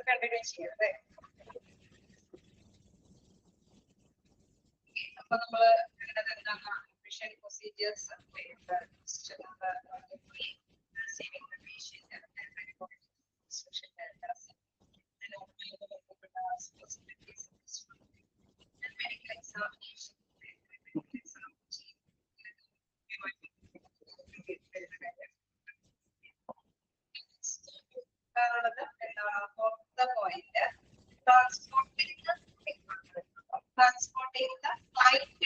Continue ചെയ്യാം അല്ലേ? അപ്പൊ നമ്മള് എന്താണ് admission procedures receiving the patient and social data and medical examination. Transporting the client.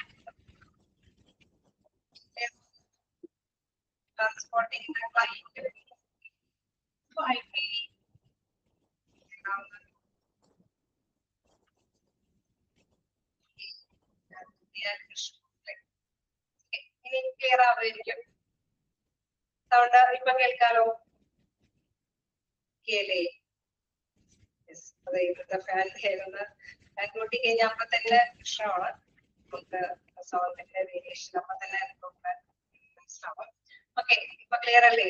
Transporting the client to IPD. Clear ആവുമായിരിക്കും. Sound ഇപ്പൊ കേൾക്കാലോ? കേളേ ഫാൻ കേൾക്കുന്നത് ഫാൻ കൂട്ടി കഴിഞ്ഞാൽ അപ്പൊ തന്നെ പ്രശ്നമാണ്. നമുക്ക് സൗണ്ടിന്റെ വേരിയേഷൻ അപ്പൊ തന്നെ മനസ്സിലാവും. ഓക്കെ, ഇപ്പൊ ക്ലിയർ അല്ലേ?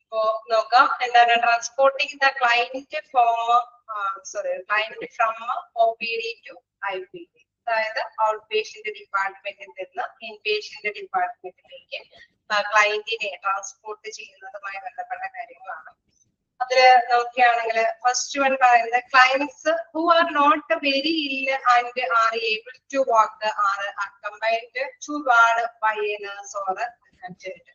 ഇപ്പോ നോക്കാം എന്താണ് transporting the client client from OPD to IPD. അതായത് ഔട്ട് പേഷ്യന്റ് ഡിപ്പാർട്ട്മെന്റിൽ നിന്ന് ഇൻ പേഷ്യന്റ് ഡിപ്പാർട്ട്മെന്റിലേക്ക് ക്ലൈന്റിനെ ട്രാൻസ്പോർട്ട് ചെയ്യുന്നതുമായി ബന്ധപ്പെട്ട കാര്യങ്ങളാണ്. അതില് നോക്കുകയാണെങ്കിൽ ഫസ്റ്റ് വൺ പറയുന്നത് clients who are not very ill and are able to walk are accompanied to ward by a nurse or attendant.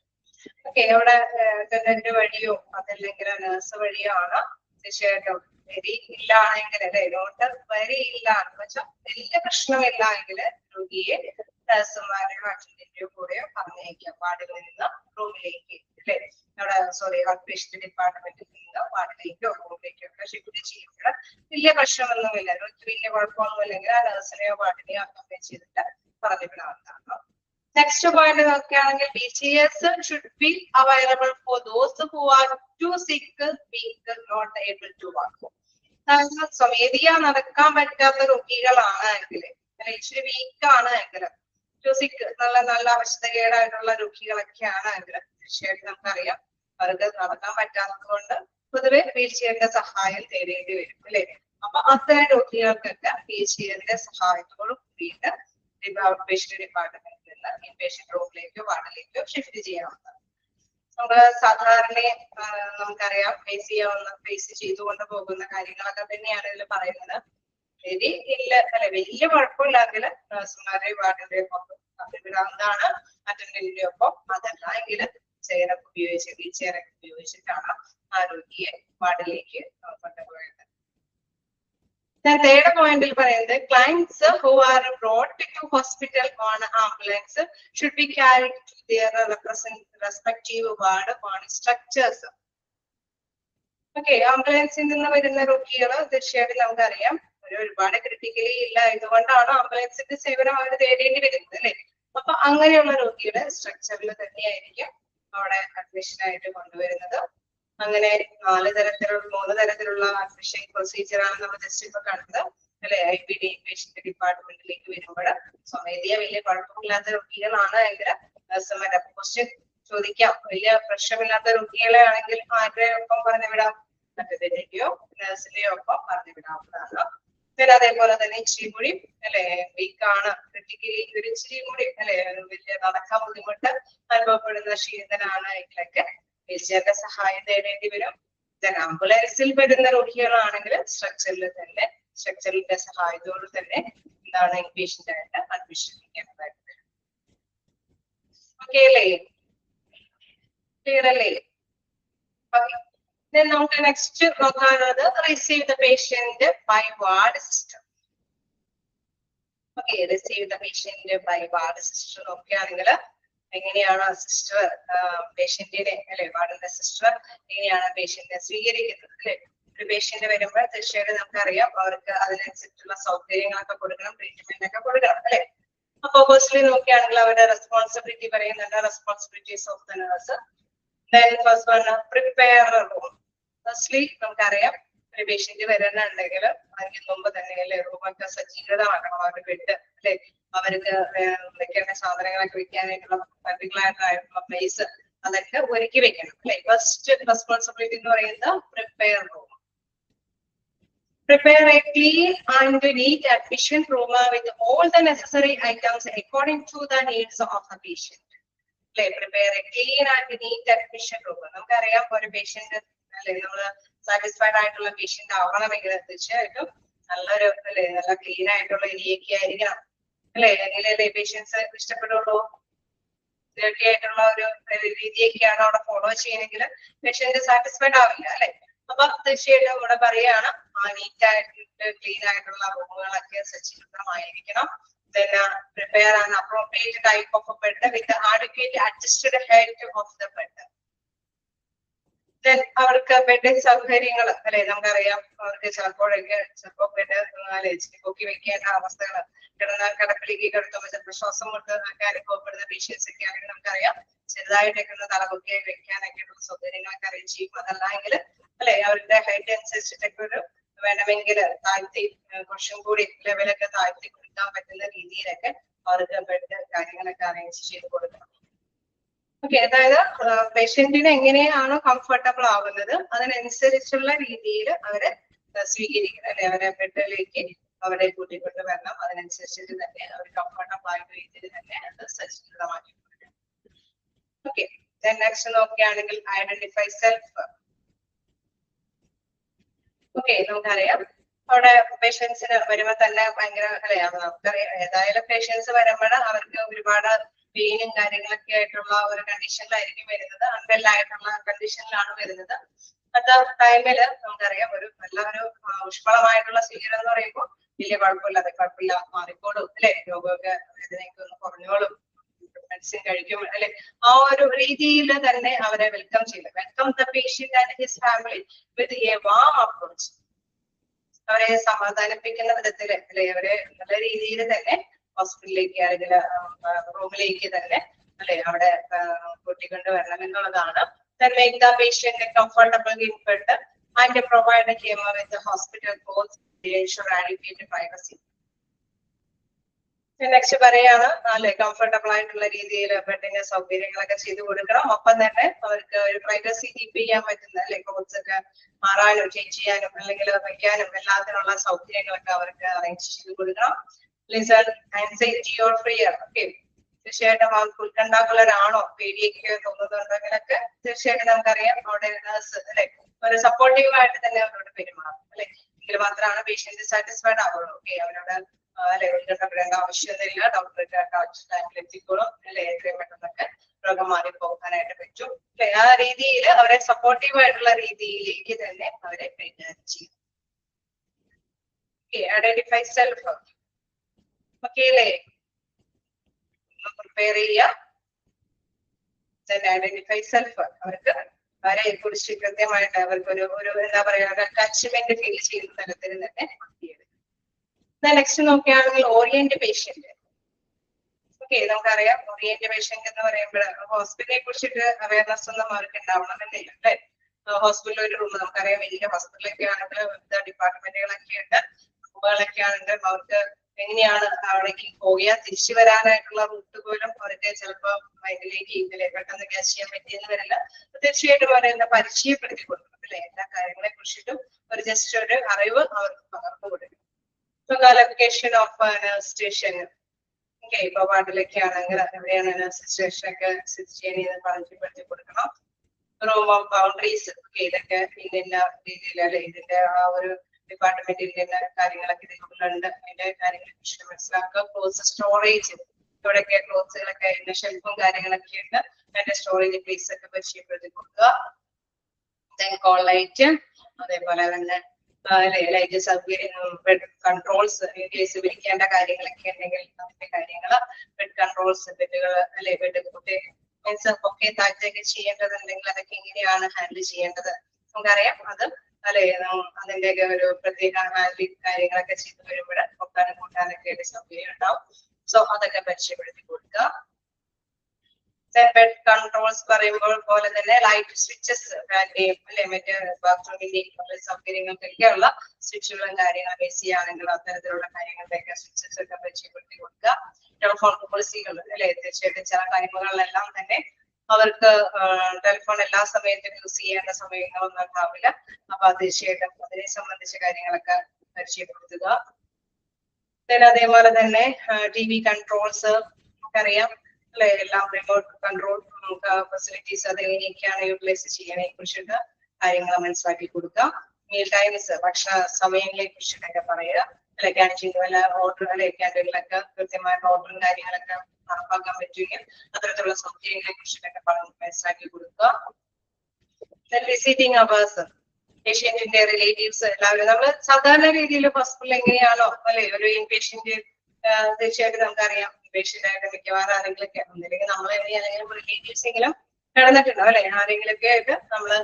Okay, അവിടെ അറ്റൻഡന്റ് വഴിയോ അതല്ലെങ്കിൽ നഴ്സ് വഴിയോ ആണ് തീർച്ചയായിട്ടും. വെരി ഇല്ലാണെങ്കിൽ അല്ലെ, നോട്ട് വെരി ഇല്ല എന്ന് വെച്ചാൽ വലിയ പ്രശ്നമില്ല എങ്കിൽ രോഗിയെ നഴ്സുമാരെയോ അറ്റൻഡന്റോ കൂടെയോ പറഞ്ഞേക്കാം വാർഡിൽ നിന്ന് റൂമിലേക്ക് അല്ലെ, അവിടെ ഔട്ട് പേഷ്യന്റ് ഡിപ്പാർട്ട്മെന്റിൽ നിന്ന് വാർഡിലേക്കോ റൂമിലേക്കോ ഒക്കെ ഷിഫ്റ്റ് ചെയ്യുമ്പോൾ വലിയ പ്രശ്നമൊന്നുമില്ല, വലിയ കുഴപ്പമൊന്നുമില്ലെങ്കിൽ ആ നഴ്സിനെയോ വാർഡിനെയോ അക്കംപൈൻ ചെയ്തിട്ട് പറഞ്ഞിടാവുന്നതാണ്. നെക്സ്റ്റ് പോയിന്റ് നോക്കുകയാണെങ്കിൽ BCS should be available for those who are too sick, weak, not able to walk. സ്വമേധിയാ നടക്കാൻ പറ്റാത്ത രോഗികളാണ് എങ്കിൽ, ഇച്ചിരി വീക്ക് ആണ് എങ്കിൽ, ടു സിക്ക് നല്ല അവസ്ഥകേടായിട്ടുള്ള രോഗികളൊക്കെയാണ് എങ്കിൽ തീർച്ചയായിട്ടും നമുക്കറിയാം അവർക്ക് നടക്കാൻ പറ്റാത്തത് കൊണ്ട് പൊതുവെ വീൽചെയറിന്റെ സഹായം തേടേണ്ടി വരും അല്ലെ. അപ്പൊ അത്തരം രോഗികൾക്കൊക്കെ വീൽചെയറിന്റെ സഹായത്തോട് കൂടിയിട്ട് പേഷ്യന്റ് ഡിപ്പാർട്ട്മെന്റിൽ നിന്ന് ഇൻപേഷ്യന്റ് റൂമിലേക്കോ വാർഡിലേക്കോ ഷിഫ്റ്റ് ചെയ്യാവുന്നതാണ്. നമ്മള് സാധാരണ നമുക്കറിയാം ഫേസ് ചെയ്തുകൊണ്ട് പോകുന്ന കാര്യങ്ങളൊക്കെ തന്നെയാണ് ഇതിൽ പറയുന്നത്. വെരി ഇല്ല അല്ലെ, വലിയ കുഴപ്പമില്ലെങ്കിൽ നഴ്സുമാരെ വാർഡിന്റെ ഒപ്പം വിടാവുന്നതാണ്, അറ്റൻഡന്റിന്റെ ഒപ്പം. അതല്ല എങ്കിൽ ചെയറൊക്കെ ഉപയോഗിച്ചിട്ടാണ് ആ രോഗിയെ വാർഡിലേക്ക് കൊണ്ടുപോയത്. തേർഡ് പോയിന്റിൽ പറയുന്നത് clients who are brought to hospital on ambulance should be carried to their respective ward on structures. Okay, ആംബുലൻസിൽ നിന്ന് വരുന്ന രോഗികൾ തീർച്ചയായിട്ടും നമുക്കറിയാം ഒരുപാട് ക്രിട്ടിക്കലി ഇല്ല, ഇതുകൊണ്ടാണ് ആംബുലൻസിന്റെ സേവനം അവർ തേടേണ്ടി വരുന്നത് അല്ലെ. അപ്പൊ അങ്ങനെയുള്ള രോഗികളെ സ്ട്രക്ചറിൽ തന്നെയായിരിക്കും അവിടെ അഡ്മിഷൻ ആയിട്ട് കൊണ്ടുവരുന്നത്. അങ്ങനെ 3 തരത്തിലുള്ള അഡ്മിഷൻ പ്രൊസീജിയറാണ് നമ്മൾ ജസ്റ്റ് ഇപ്പൊ കണ്ടത് അല്ലെ. IPD പേഷ്യന്റ് ഡിപ്പാർട്ട്മെന്റിലേക്ക് വരുമ്പോൾ സ്വമേധിയ വലിയ കുഴപ്പമില്ലാത്ത രോഗികളാണ് എങ്കിൽ നഴ്സുമാരെ ക്വസ്റ്റ്യൻ ചോദിക്കാം. വലിയ പ്രശ്നമില്ലാത്ത രോഗികളെ ആണെങ്കിൽ ആരുടെ ഒപ്പം പറഞ്ഞു വിടാം, അറ്റൻഡന്റിന്റെയോ നഴ്സിന്റെയോ ഒപ്പം പറഞ്ഞു വിടാവുന്നതാണ്. പിന്നെ അതേപോലെ തന്നെ ഇച്ചിരി കൂടി അല്ലെ വീക്കാണ്, ക്രിട്ടിക്കലി ഒരു ഇച്ചിരി കൂടി അല്ലെ വലിയ നടക്കാൻ ബുദ്ധിമുട്ട് അനുഭവപ്പെടുന്ന ക്ഷീണിതനാണ് എങ്കിലൊക്കെ വീൽചെയറിന്റെ സഹായം തേടേണ്ടി വരും. ആംബുലൻസിൽ വരുന്ന രോഗികളാണെങ്കിൽ സ്ട്രക്ചറിന്റെ സഹായത്തോട് തന്നെ എന്താണ് ഇൻപേഷ്യന്റ് ആയിട്ട് അഡ്മിഷൻ ചെയ്യാനായിട്ട് വരും. ഓക്കെ അല്ലേ, ക്ലിയർ അല്ലേ? നമുക്ക് നെക്സ്റ്റ് നോക്കാനുള്ളത് receive the patient by ward system. Okay, receive the patient by ward system നോക്കുകയാണെങ്കിൽ എങ്ങനെയാണ് സിസ്റ്റർ പേഷ്യന്റിനെ അല്ലെ, വാർഡിന്റെ സിസ്റ്റർ എങ്ങനെയാണ് പേഷ്യന്റിനെ സ്വീകരിക്കുന്നത് അല്ലെ. ഒരു പേഷ്യന്റ് വരുമ്പോൾ തീർച്ചയായിട്ടും നമുക്കറിയാം അവർക്ക് അതിനനുസരിച്ചുള്ള സൗകര്യങ്ങളൊക്കെ കൊടുക്കണം, ട്രീറ്റ്മെന്റ് ഒക്കെ കൊടുക്കണം അല്ലെ. അപ്പൊ ഫസ്റ്റ്ലി നോക്കുകയാണെങ്കിൽ അവരുടെ റെസ്പോൺസിബിലിറ്റി പറയുന്നുണ്ട്, responsibilities of the nurse. Then first one, prepare a room. Firstly, നമുക്കറിയാം ഒരു പേഷ്യന്റ് വരാനുണ്ടെങ്കിൽ അതിന് മുമ്പ് തന്നെ അല്ലെ റൂമൊക്കെ സജ്ജീകൃതമാക്കണം, അവരുടെ ബെഡ് അല്ലെ, അവർക്ക് വെക്കേണ്ട സാധനങ്ങളൊക്കെ വെക്കാനായിട്ടുള്ള പർട്ടിക്കുലർ ആയിട്ടുള്ള പ്ലേസ് അതൊക്കെ ഒരുക്കി വെക്കണം അല്ലെ. ഫസ്റ്റ് റെസ്പോൺസിബിലിറ്റി എന്ന് പറയുന്നത് prepare room. Prepare a clean and neat admission room with all the necessary items according to the needs of the patient. Prepare a clean and neat admission room. നമുക്കറിയാം ഒരു patient അല്ലെ നമ്മള് satisfied ആയിട്ടുള്ള patient ആവണമെങ്കിൽ തീർച്ചയായിട്ടും നല്ലൊരു അല്ലെ നല്ല ക്ലീൻ ആയിട്ടുള്ള ഏരിയൊക്കെ ആയിരിക്കണം അല്ലെ, എങ്കിലല്ലേ പേഷ്യൻസ് ഇഷ്ടപ്പെടുള്ളൂ. ഡേർട്ടി ആയിട്ടുള്ള ഒരു രീതിയൊക്കെയാണ് അവിടെ ഫോളോ ചെയ്യണമെങ്കിൽ പേഷ്യന്റ് സാറ്റിസ്ഫൈഡ് ആവില്ല അല്ലെ. അപ്പൊ തീർച്ചയായിട്ടും ഇവിടെ പറയാണ് നീറ്റ് ആയിട്ട് ക്ലീൻ ആയിട്ടുള്ള റൂമുകളൊക്കെ സജ്ജീകൃതമായിരിക്കണം. Then prepare an appropriate type of a bed with the adequate adjusted height of the bed. Then അവർക്ക് ബെഡ് സൗകര്യങ്ങൾ അല്ലെ, നമുക്കറിയാം അവർക്ക് ചിലപ്പോഴൊക്കെ ബെഡ് പൊക്കി വെക്കേണ്ട അവസ്ഥകൾ, കിടപ്പിലേക്ക് കിടത്തുമ്പോൾ ചിലപ്പോൾ ശ്വാസം മുട്ട് ഒക്കെ അനുഭവപ്പെടുന്ന പേഷ്യൻസ് ഒക്കെ ആണെങ്കിൽ നമുക്കറിയാം ചെറുതായിട്ടൊക്കെ ഒന്ന് തലപൊക്കി വെക്കാനൊക്കെ ഉള്ള സൗകര്യങ്ങളൊക്കെ അറേഞ്ച് ചെയ്യും. അതല്ലെങ്കിൽ അല്ലെ അവരുടെ ഹൈറ്റ് അനുസരിച്ചിട്ടൊക്കെ ഒരു വേണമെങ്കിൽ താഴ്ത്തി കുറച്ചും കൂടി ലെവലൊക്കെ താഴ്ത്തി കൊടുക്കാൻ പറ്റുന്ന രീതിയിലൊക്കെ അവർക്ക് ബെഡ് കാര്യങ്ങളൊക്കെ അറേഞ്ച് ചെയ്ത് കൊടുക്കണം. ഓക്കെ, അതായത് പേഷ്യന്റിന് എങ്ങനെയാണോ കംഫർട്ടബിൾ ആവുന്നത് അതിനനുസരിച്ചുള്ള രീതിയിൽ അവരെ സ്വീകരിക്കണം അല്ലെ, അവരെ ബെഡിലേക്ക് അവരെ കൂട്ടിക്കൊണ്ട് വരണം. അതിനനുസരിച്ചിട്ട് തന്നെ അവർ കംഫർട്ടബിൾ ആയ രീതിയിൽ തന്നെ അത് സജ്ജീകൃതമാക്കി കൊടുക്കണം. ഓക്കെ, നെക്സ്റ്റ് നോക്കുകയാണെങ്കിൽ ഐഡന്റിഫൈ സെൽഫ്. ഓക്കെ, നമുക്കറിയാം അവിടെ പേഷ്യൻസിന് വരുമ്പോ തന്നെ ഭയങ്കര അല്ലെ, നമുക്കറിയാം ഏതായാലും പേഷ്യൻസ് വരുമ്പോൾ അവർക്ക് ഒരുപാട് പെയിനും കാര്യങ്ങളൊക്കെ ആയിട്ടുള്ള ഒരു കണ്ടീഷനിലായിരിക്കും വരുന്നത്, അൺവെൽ ആയിട്ടുള്ള കണ്ടീഷനിലാണ് വരുന്നത്. അത് ടൈമില് നമുക്കറിയാം ഒരു നല്ല ഒരു ഊഷ്മളമായിട്ടുള്ള സ്വീകരണം എന്ന് പറയുമ്പോൾ വലിയ കുഴപ്പമില്ല മാറിക്കോളും അല്ലെ, രോഗമൊക്കെ വേദനയൊക്കെ ഒന്ന് കുറഞ്ഞോളും, മെഡിസിൻ കഴിക്കും അല്ലെ, ആ ഒരു രീതിയിൽ തന്നെ അവരെ വെൽക്കം ചെയ്യും. Welcome the patient and his family with a warm approach. അവരെ സമാധാനിപ്പിക്കുന്ന വിധത്തില് അല്ലെ, അവരെ നല്ല രീതിയിൽ തന്നെ ഹോസ്പിറ്റലിലേക്ക് അല്ലെങ്കിൽ റൂമിലേക്ക് തന്നെ അല്ലെ അവിടെ കൂട്ടിക്കൊണ്ട് വരണം എന്നുള്ളതാണ്. Then make the patient comfortable in bed and provide him with the hospital clothes to ensure adequate privacy. Next പറയാണ് അല്ലെ കംഫർട്ടബിൾ ആയിട്ടുള്ള രീതിയിൽ ബെഡിന്റെ സൗകര്യങ്ങളൊക്കെ ചെയ്തു കൊടുക്കണം. ഒപ്പം തന്നെ അവർക്ക് ഒരു പ്രൈവസി കീപ്പ് ചെയ്യാൻ പറ്റുന്ന അല്ലെ ക്ലോത്ത്സ് ഒക്കെ മാറാനും ചേഞ്ച് ചെയ്യാനും അല്ലെങ്കിൽ വയ്ക്കാനും എല്ലാത്തിനുള്ള സൗകര്യങ്ങളൊക്കെ അവർക്ക് അറേഞ്ച് ചെയ്ത് കൊടുക്കണം. Listen anxiety or fear. Okay, തീർച്ചയായിട്ടും അവർക്ക് ഉത്കണ്ഠാകുലരാണോ പേടിയൊക്കെ തോന്നുന്നുണ്ടെങ്കിലൊക്കെ തീർച്ചയായിട്ടും നമുക്കറിയാം അവിടെ നഴ്സ് അല്ലെ ഒരു സപ്പോർട്ടീവ് ആയിട്ട് തന്നെ അവരോട് പെരുമാറും അല്ലെ, എങ്കിൽ മാത്രമാണ് പേഷ്യന്റ് സാറ്റിസ്ഫൈഡ് ആവുള്ളൂ. ഓക്കെ, അവരോട് അല്ലെ ഉത്കണ്ഠപ്പെടേണ്ട ആവശ്യമൊന്നുമില്ല, ഡോക്ടർക്ക് ടൈമിൽ എത്തിക്കോളും അല്ലെ, എത്രയും പെട്ടെന്നൊക്കെ രോഗം മാറി പോകാനായിട്ട് പറ്റും അല്ലെ. ആ രീതിയിൽ അവരെ സപ്പോർട്ടീവ് ആയിട്ടുള്ള രീതിയിലേക്ക് തന്നെ അവരെ കൈകാര്യം ചെയ്യും. Identify self. ഓക്കെ അല്ലേ, പ്രിപ്പയർ ചെയ്യുക. ഐഡന്റിഫൈ സെൽഫ്, അവർക്ക് അവരെ കുറിച്ച് കൃത്യമായിട്ട് അവർക്ക് ഒരു എന്താ പറയാ അറ്റാച്ച്മെന്റ് ഫീൽ ചെയ്യുന്ന തരത്തിൽ തന്നെ മാറ്റിയെടുക്കും. നെക്സ്റ്റ് നോക്കുകയാണെങ്കിൽ ഓറിയന്റ് പേഷ്യന്റ്. ഓക്കെ, നമുക്കറിയാം ഓറിയന്റ് പേഷ്യന്റ് എന്ന് പറയുമ്പോൾ ഹോസ്പിറ്റലിനെ കുറിച്ചിട്ട് അവയർനെസ് ഒന്നും അവർക്ക് ഉണ്ടാവണമെന്നില്ല അല്ലെ. ഹോസ്പിറ്റലിൽ ഒരു റൂം നമുക്കറിയാം, വലിയ ഹോസ്പിറ്റലൊക്കെ ആണെങ്കിൽ വിവിധ ഡിപ്പാർട്ട്മെന്റുകളൊക്കെ ഉണ്ട്, റൂമുകളൊക്കെ ആണെങ്കിൽ അവർക്ക് എങ്ങനെയാണ് അവിടേക്ക് പോയാൽ തിരിച്ചു വരാനായിട്ടുള്ള റൂട്ട് പോലും അവർക്ക് ചിലപ്പോൾ മൈൻഡിലേക്ക് ഇതിലെ പെട്ടെന്ന് ക്യാച്ച് ചെയ്യാൻ പറ്റിയെന്ന് വരില്ല. തീർച്ചയായിട്ടും അവരെ പരിചയപ്പെടുത്തി കൊടുക്കണം അല്ലെ, എല്ലാ കാര്യങ്ങളെ കുറിച്ചിട്ടും ഒരു ജസ്റ്റ് ഒരു അറിവ് അവർക്ക് പകർന്നു കൊടുക്കണം. Location of nurse station. Okay, ഇപ്പൊ വാർഡിലൊക്കെ ആണെങ്കിൽ എവിടെയാണ് നഴ്സ് സ്റ്റേഷൻ ഒക്കെ സ്ഥിതി ചെയ്യുന്നത് പരിചയപ്പെടുത്തി കൊടുക്കണം. Room of boundaries. ഓക്കെ, ഇതൊക്കെ ഇന്ന രീതിയിൽ അല്ലെ ഇതിന്റെ ആ ഒരു ഡിപ്പാർട്ട്മെന്റിന്റെ കാര്യങ്ങളൊക്കെ ഇതിനുള്ളുണ്ട്, അതിന്റെ കാര്യങ്ങളെ കുറിച്ച് മനസ്സിലാക്കുക. ക്ലോത്ത് സ്റ്റോറേജ്, ഇവിടെയൊക്കെ ക്ലോത്ത്സുകളൊക്കെ ഇതിന്റെ ഷെൽഫും കാര്യങ്ങളൊക്കെ ഉണ്ട്, അതിന്റെ സ്റ്റോറേജ് പ്ലേസ് ഒക്കെ പരിചയപ്പെടുത്തി കൊടുക്കുക. കോൾ ലൈറ്റ്, അതേപോലെ തന്നെ ലൈറ്റ് സൗകര്യം, ബെഡ് കൺട്രോൾസ്, കേസ് വിളിക്കേണ്ട കാര്യങ്ങളൊക്കെ ഉണ്ടെങ്കിൽ അതിന്റെ കാര്യങ്ങള്, ബെഡ് കൺട്രോൾസ്, ബെഡുകൾ അല്ലെ ബെഡ് കുട്ടി മീൻസ് ഒക്കെ താഴ്ചയൊക്കെ ചെയ്യേണ്ടതുണ്ടെങ്കിൽ അതൊക്കെ എങ്ങനെയാണ് ഹാൻഡിൽ ചെയ്യേണ്ടത് നമുക്കറിയാം. അത് അല്ലെ അതിന്റെയൊക്കെ ഒരു പ്രത്യേക ഹാൻഡിൽ കാര്യങ്ങളൊക്കെ ചെയ്തു വരുമ്പോൾ പൊക്കാനും കൂട്ടാനൊക്കെ ആയിട്ട് സൗകര്യം ഉണ്ടാവും. സോ അതൊക്കെ പരിചയപ്പെടുത്തി കൊടുക്കുക. ബെഡ് കൺട്രോൾസ് പറയുമ്പോൾ പോലെ തന്നെ ലൈറ്റ് സ്വിച്ചസ് അല്ലെ മറ്റേ ബാത്റൂമിന്റെയും സൗകര്യങ്ങൾക്കൊക്കെയുള്ള സ്വിച്ചുകളും കാര്യങ്ങളൊക്കെ എ സി ആണെങ്കിൽ അത്തരത്തിലുള്ള കാര്യങ്ങളുടെയൊക്കെ സ്വിച്ചസ് ഒക്കെ പരിചയപ്പെടുത്തി കൊടുക്കുക. ടെലിഫോൺ പോളിസികൾ അല്ലെ തീർച്ചയായിട്ടും ചില ടൈമുകളിലെല്ലാം തന്നെ അവർക്ക് ടെലിഫോൺ എല്ലാ സമയത്തും യൂസ് ചെയ്യേണ്ട സമയങ്ങളൊന്നും ഉണ്ടാവില്ല. അപ്പൊ തീർച്ചയായിട്ടും അതിനെ സംബന്ധിച്ച കാര്യങ്ങളൊക്കെ പരിചയപ്പെടുത്തുക. അതേപോലെ തന്നെ ടി വി കൺട്രോൾസ് നമുക്കറിയാം അല്ലെ എല്ലാം റിമോട്ട് കൺട്രോൾ ഫെസിലിറ്റീസ് അത് എങ്ങനെയൊക്കെയാണ് യൂട്ടിലൈസ് ചെയ്യാനെ കുറിച്ചിട്ട് കാര്യങ്ങൾ മനസ്സിലാക്കി കൊടുക്കുക. മീൽ ടൈംസ് ഭക്ഷണ സമയങ്ങളെ കുറിച്ചിട്ടൊക്കെ പറയുക. അല്ലെ ക്യാൻറ്റീൻ വല്ല ഓർഡർ അല്ലെ ക്യാൻറ്റീനിലൊക്കെ കൃത്യമായിട്ട് ഓർഡറും കാര്യങ്ങളൊക്കെ നടപ്പാക്കാൻ പറ്റുമെങ്കിൽ അത്തരത്തിലുള്ള സൗകര്യങ്ങളെ കുറിച്ചിട്ടൊക്കെ മനസ്സിലാക്കി കൊടുക്കുക. വിസിറ്റിംഗ് അവേഴ്സ് പേഷ്യന്റിന്റെ റിലേറ്റീവ്സ് എല്ലാവരും നമ്മൾ സാധാരണ രീതിയിൽ ഹോസ്പിറ്റലിൽ എങ്ങനെയാണോ അല്ലെ ഒരു ഇൻപേഷ്യന്റ് തീർച്ചയായിട്ടും നമുക്കറിയാം ഇൻപേഷ്യന്റ് ആയിട്ട് മിക്കവാറും ആരെങ്കിലൊക്കെ ഒന്നില്ലെങ്കിൽ നമ്മൾ അല്ലെങ്കിൽ റിലേറ്റീവ്സ് എങ്കിലും കിടന്നിട്ടുണ്ടാവും അല്ലെ ആരെങ്കിലൊക്കെ ആയിട്ട് നമ്മള്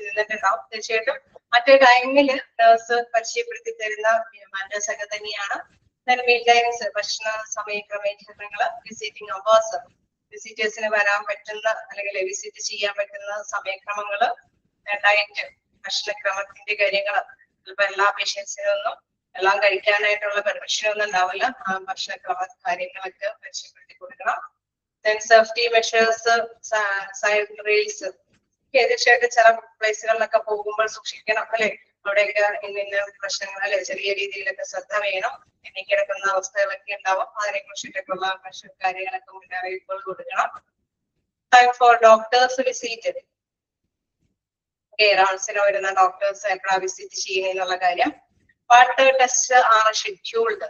നിന്നിട്ടുണ്ടാവും. തീർച്ചയായിട്ടും മറ്റേ ടൈമിൽ നേഴ്സ് പരിചയപ്പെടുത്തി തരുന്ന മാറ്റേഴ്സ് ഒക്കെ തന്നെയാണ്. മീൽ ടൈംസ് ഭക്ഷണ സമയ ക്രമീകരണങ്ങള്, വിസിറ്റിംഗ് അവേഴ്സ് വിസിറ്റേഴ്സിന് വരാൻ പറ്റുന്ന അല്ലെങ്കിൽ വിസിറ്റ് ചെയ്യാൻ പറ്റുന്ന സമയക്രമങ്ങള്, ഡയറ്റ് ഭക്ഷണക്രമത്തിന്റെ കാര്യങ്ങള്. ചിലപ്പോ എല്ലാ പേഷ്യൻസിനൊന്നും എല്ലാം കഴിക്കാനായിട്ടുള്ള പെർമിഷൻ ഒന്നും ഉണ്ടാവില്ല. ആ ഭക്ഷണക്രമ കാര്യങ്ങളൊക്കെ പരിചയപ്പെടുത്തി കൊടുക്കണം. സേഫ്റ്റി മെഷേഴ്സ്, സൈഡ് റെയിൽസ് തീർച്ചയായിട്ടും ചില പ്ലേസുകളിലൊക്കെ പോകുമ്പോൾ സൂക്ഷിക്കണം അല്ലെ. അവിടെയൊക്കെ ഇന്ന പ്രശ്നങ്ങൾ അല്ലെ ചെറിയ രീതിയിലൊക്കെ ശ്രദ്ധ വേണം. എണ്ണിക്കിടക്കുന്ന അവസ്ഥകളൊക്കെ ഉണ്ടാവും. അതിനെ കുറിച്ചിട്ടൊക്കെയുള്ള കാര്യങ്ങളൊക്കെ മുന്നറിയിപ്പുകൾ കൊടുക്കണം. ടൈം ഫോർ ഡോക്ടേഴ്സ് വിസിറ്റ് റൗണ്ട്സിന് വരുന്ന ഡോക്ടേഴ്സ് എപ്പോഴാണ് വിസിറ്റ് ചെയ്യുന്നുള്ള കാര്യം. വാട്ട് ടെസ്റ്റ് ആണ് ഷെഡ്യൂൾഡ്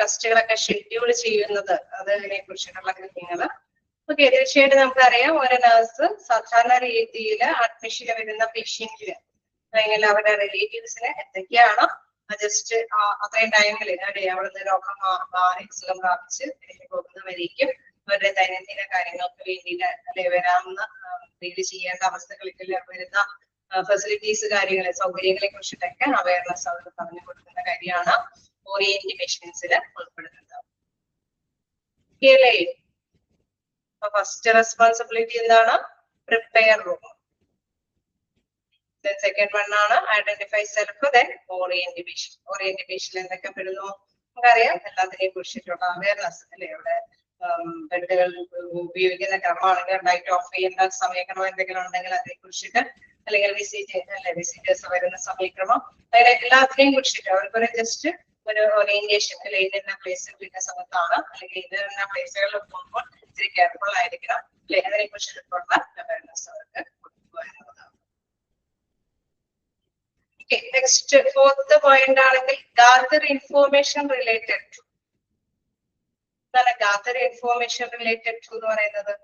ടെസ്റ്റുകളൊക്കെ ഷെഡ്യൂൾ ചെയ്യുന്നത് അതിനെ കുറിച്ചിട്ടുള്ള കാര്യങ്ങള്. തീർച്ചയായിട്ടും നമുക്കറിയാം ഒരു നഴ്സ് സാധാരണ രീതിയിൽ അഡ്മിഷന് വരുന്ന പേഷ്യന്റിന് അല്ലെങ്കിൽ അവരുടെ റിലേറ്റീവ്സിന് എന്തൊക്കെയാണ് ജസ്റ്റ് അത്രയും ടൈമിൽ അവിടുന്ന് രോഗം സുഖം പ്രാപിച്ച് പോകുന്നവരേക്കും അവരുടെ ദൈനംദിന കാര്യങ്ങൾക്ക് വേണ്ടിയിട്ട് അല്ലെ വരാവുന്ന ഡീൽ ചെയ്യേണ്ട അവസ്ഥകളിൽ വരുന്ന ഫെസിലിറ്റീസ് കാര്യങ്ങളെ സൗകര്യങ്ങളെ കുറിച്ചിട്ടൊക്കെ അവയർനെസ് അവർക്ക് പറഞ്ഞു കൊടുക്കുന്ന കാര്യമാണ് ഓറിയന്റേഷൻസിൽ ഉൾപ്പെടുന്നത്. ഫസ്റ്റ് റെസ്പോൺസിബിലിറ്റി എന്താണ്? Prepare room. സെക്കൻഡ് വൺ ആണ് ഐഡന്റിഫൈ സെൽഫ്, ദെൻ ഓറിയന്റേഷൻ. ഓറിയന്റേഷനിൽ എന്തൊക്കെ പെടുന്നു നമുക്കറിയാം. എല്ലാത്തിനെയും കുറിച്ചിട്ടുള്ള അവയർനെസ് അല്ലെ. ഇവിടെ ബെഡുകൾ ഉപയോഗിക്കുന്ന ക്രമമാണെങ്കിൽ ലൈറ്റ് ഓഫ് ചെയ്യേണ്ട സമയക്രമം എന്തെങ്കിലും ഉണ്ടെങ്കിൽ അതിനെ കുറിച്ചിട്ട് അല്ലെങ്കിൽ വിസിറ്റേഴ്സ് വരുന്ന സമയക്രമം അങ്ങനെ എല്ലാത്തിനെയും കുറിച്ചിട്ട് അവർക്കൊരു ജസ്റ്റ് ഒരു ഓറിയന്റേഷൻ അല്ലെ. ഇന്ന പ്ലേസിൽ ഇന്ന സമയത്താണ് അല്ലെങ്കിൽ ഇന്ന പ്ലേസുകളിൽ പോകുമ്പോൾ ഇത്തിരി കെയർഫുൾ ആയിരിക്കണം അല്ലെ. അതിനെ കുറിച്ചിട്ടുള്ള അവയർനെസ് അവർക്ക് കൊടുക്കുക എന്നതാണ്. നെക്സ്റ്റ് ഫോർത്ത് പോയിന്റ് ആണെങ്കിൽ gather information related to. Gather information related to എന്ന് പറയുന്നത്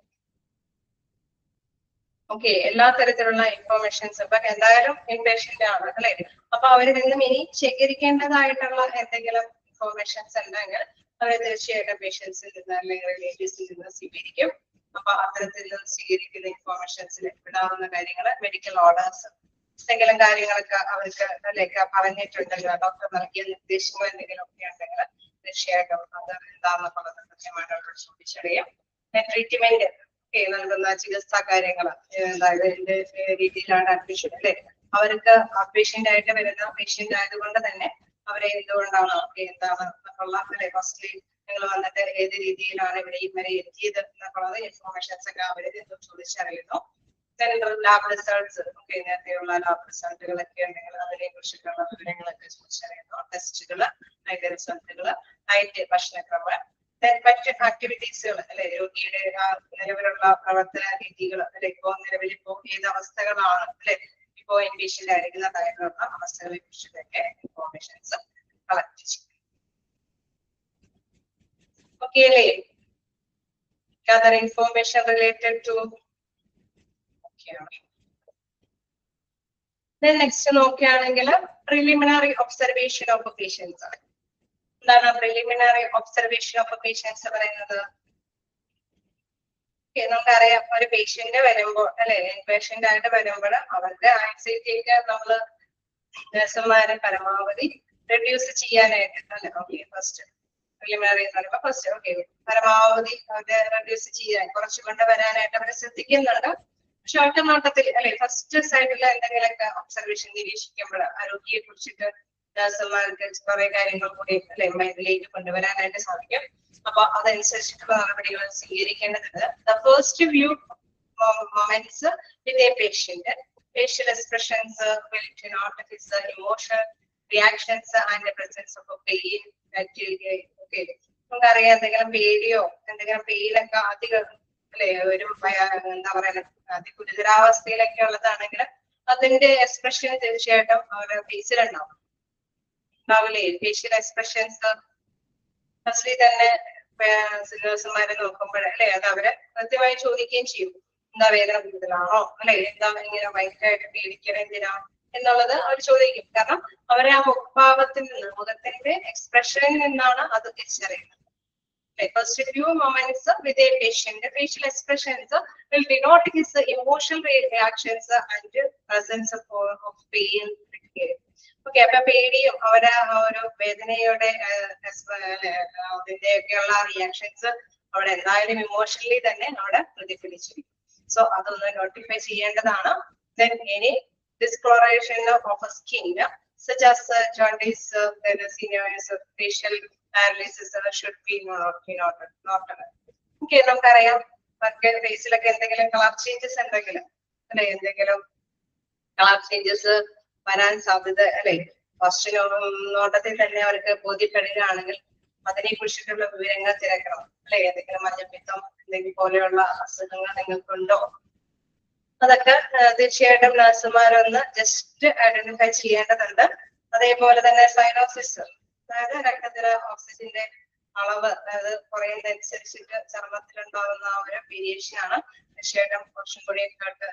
എല്ലാ തരത്തിലുള്ള ഇൻഫോർമേഷൻസ് ഇപ്പൊ എന്തായാലും ഇൻപേഷ്യന്റ് ആണ് അല്ലെ. അപ്പൊ അവരിൽ നിന്നും ഇനി ശേഖരിക്കേണ്ടതായിട്ടുള്ള എന്തെങ്കിലും ഇൻഫോർമേഷൻസ് ഉണ്ടെങ്കിൽ അവർ തീർച്ചയായിട്ടും പേഷ്യൻസിൽ നിന്ന് അല്ലെങ്കിൽ റിലേറ്റീവ്സിൽ നിന്ന് സ്വീകരിക്കും. അപ്പൊ അത്തരത്തിൽ നിന്ന് സ്വീകരിക്കുന്ന ഇൻഫോർമേഷൻസിൽ വിടാവുന്ന കാര്യങ്ങൾ മെഡിക്കൽ ഓർഡേഴ്സ് എന്തെങ്കിലും കാര്യങ്ങളൊക്കെ അവർക്ക് അതിലേക്ക് പറഞ്ഞിട്ടുണ്ടെങ്കിൽ ഡോക്ടർ നൽകിയ നിർദ്ദേശങ്ങൾ എന്തെങ്കിലും ഒക്കെ ഉണ്ടെങ്കിൽ തീർച്ചയായിട്ടും അത് എന്താണെന്നുള്ളത് കൃത്യമായിട്ട് അവരോട് ചോദിച്ചറിയാം. ട്രീറ്റ്മെന്റ് നൽകുന്ന ചികിത്സാ കാര്യങ്ങൾ അതായത് എന്ത് രീതിയിലാണ് അഡ്മിഷൻ അല്ലെ. അവർക്ക് പേഷ്യന്റ് ആയിട്ട് വരുന്ന പേഷ്യന്റ് ആയതുകൊണ്ട് തന്നെ അവരെ എന്തുകൊണ്ടാണ് എന്താണ് എന്നുള്ള അല്ലെ ഫസ്റ്റ്ലി നിങ്ങൾ വന്നിട്ട് ഏത് രീതിയിലാണ് ഇവിടെയും വരെ എത്തിയത് എന്നുള്ളത് ഇൻഫോർമേഷൻസ് ഒക്കെ അവരിൽ നിന്നും ചോദിച്ചറിയുന്നു. ലാബ് റിസൾട്ട്സ് നേരത്തെയുള്ള ലാബ് റിസൾട്ടുകളൊക്കെ ഉണ്ടെങ്കിൽ അതിനെ കുറിച്ചിട്ടുള്ള വിവരങ്ങളൊക്കെ ചോദിച്ചറിയുന്നു. ടെസ്റ്റുകള്, അതിന്റെ റിസൾട്ടുകള്, അതിന്റെ ഭക്ഷണക്രമം, മറ്റ് ആക്ടിവിറ്റീസുകൾ അല്ലെ. രോഗിയുടെ നിലവിലുള്ള പ്രവർത്തന രീതികൾ അല്ലെ. നിലവിലിപ്പോ ഏത് അവസ്ഥകളാണ് അല്ലെ. ഇപ്പോ ഇൻപേഷ്യന്റ് ആയിരിക്കുന്നതായിട്ടുള്ള അവസ്ഥകളെ കുറിച്ചിട്ടൊക്കെ ഇൻഫോർമേഷൻസ് കളക്ട് ചെയ്യും. അല്ലേ? Gather information related to Then next നോക്കുകയാണെങ്കിൽ പ്രിലിമിനറി ഒബ്സർവേഷൻ ഓഫ് പേഷ്യൻസ് ആണ്. എന്താണ് പ്രിലിമിനറി ഒബ്സർവേഷൻ ഓഫ് പേഷ്യൻസ് പറയുന്നത്? നമുക്കറിയാം ഒരു പേഷ്യന്റ് വരുമ്പോൾ അല്ലെ പേഷ്യന്റ് ആയിട്ട് വരുമ്പോൾ അവരുടെ ആൻസൈറ്റി ഒക്കെ നമ്മള് നഴ്സുമാരെ പരമാവധി റെഡ്യൂസ് ചെയ്യാനായിട്ട് അല്ലെ. ഫസ്റ്റ് പ്രിലിമിനറി എന്ന് പറയുമ്പോൾ ഫസ്റ്റ് ഓക്കെ പരമാവധി അവരെ റെഡ്യൂസ് ചെയ്യാൻ കുറച്ച് കൊണ്ടുവരാനായിട്ട് അവരെ ശ്രദ്ധിക്കുന്നുണ്ട്. പക്ഷെ ഒറ്റ നോട്ടത്തിൽ അല്ലെ ഫസ്റ്റ് സൈഡിൽ എന്തെങ്കിലുമൊക്കെ ഒബ്സർവേഷൻ നിരീക്ഷിക്കുമ്പോൾ ആരോഗ്യയെ കുറിച്ചിട്ട് നഴ്സുമാർക്ക് കുറെ കാര്യങ്ങൾ കൂടി അല്ലെ മൈൻഡിലേക്ക് കൊണ്ടുവരാനായിട്ട് സാധിക്കും. അപ്പൊ അതനുസരിച്ചിട്ടുള്ള നടപടികൾ സ്വീകരിക്കേണ്ടതുണ്ട്. The first few moments with a patient, facial expressions will denote his emotional reactions and the presence of a pain. Okay, നമുക്കറിയാം എന്തെങ്കിലും പേടിയോ എന്തെങ്കിലും പെയിനൊക്കെ അധികം അല്ലെ ഒരു എന്താ പറയുക അതിഗുരുതരാവസ്ഥയിലൊക്കെ ഉള്ളതാണെങ്കിൽ അതിന്റെ എക്സ്പ്രഷൻ തീർച്ചയായിട്ടും അവരുടെ ഫേസിലുണ്ടാവും ഉണ്ടാവില്ലേ. ഫേഷ്യൽ എക്സ്പ്രഷൻസ് ഫസ്റ്റിൽ തന്നെ നഴ്സുമാരെ നോക്കുമ്പോഴല്ലേ അത് അവരെ കൃത്യമായി ചോദിക്കുകയും ചെയ്യും. എന്താ വേദന കൂടുതലാണോ അല്ലെ എന്താ ഇങ്ങനെ ഭയങ്കരമായിട്ട് പേടിക്കണം എന്തിനാ എന്നുള്ളത് അവർ ചോദിക്കും. കാരണം അവരെ ആ മുഖഭാവത്തിൽ നിന്ന് മുഖത്തിന്റെ എക്സ്പ്രഷനിൽ നിന്നാണ് അത് തിരിച്ചറിയുന്നത്. First few moments with a patient facial expressions will denote his emotional reactions and presence of pain. Okay, അപ്പൊ പേടിയും അവരെ ഒരു വേദനയുടെ അതിന്റെയൊക്കെയുള്ള റിയാക്ഷൻസ് അവിടെ എന്തായാലും ഇമോഷണലി തന്നെ അവിടെ പ്രതിഫലിച്ചിരിക്കും. സോ അതൊന്ന് നോട്ടിഫൈ ചെയ്യേണ്ടതാണ്. Then any discoloration of skin such as jaundice, facial paralysis should be noted. Okay, നമുക്കറിയാം ഫേസിലൊക്കെ എന്തെങ്കിലും കളർ ചേഞ്ചസ് ഉണ്ടെങ്കിലും അല്ലെ എന്തെങ്കിലും കളർ ചേഞ്ചസ് വരാൻ സാധ്യത അല്ലെ ഫസ്റ്റ് നോട്ടത്തിൽ തന്നെ അവർക്ക് ബോധ്യപ്പെടുകയാണെങ്കിൽ അതിനെ കുറിച്ചിട്ടുള്ള വിവരങ്ങൾ തിരക്കണം. അല്ലെ ഏതെങ്കിലും മഞ്ഞപ്പിത്തം എന്തെങ്കിലും പോലെയുള്ള അസുഖങ്ങൾ നിങ്ങൾക്കുണ്ടോ അതൊക്കെ തീർച്ചയായിട്ടും നഴ്സുമാരൊന്ന് ജസ്റ്റ് ഐഡന്റിഫൈ ചെയ്യേണ്ടതുണ്ട്. അതേപോലെ തന്നെ സൈനോസിസ്, അതായത് രക്തത്തിലെ ഓക്സിജന്റെ അളവ് അതായത് കുറയുന്നതനുസരിച്ചിട്ട് ചർമ്മത്തിലുണ്ടാകുന്ന ആ ഒരു വേരിയേഷൻ ആണ്. തീർച്ചയായിട്ടും കുറച്ചും കൂടി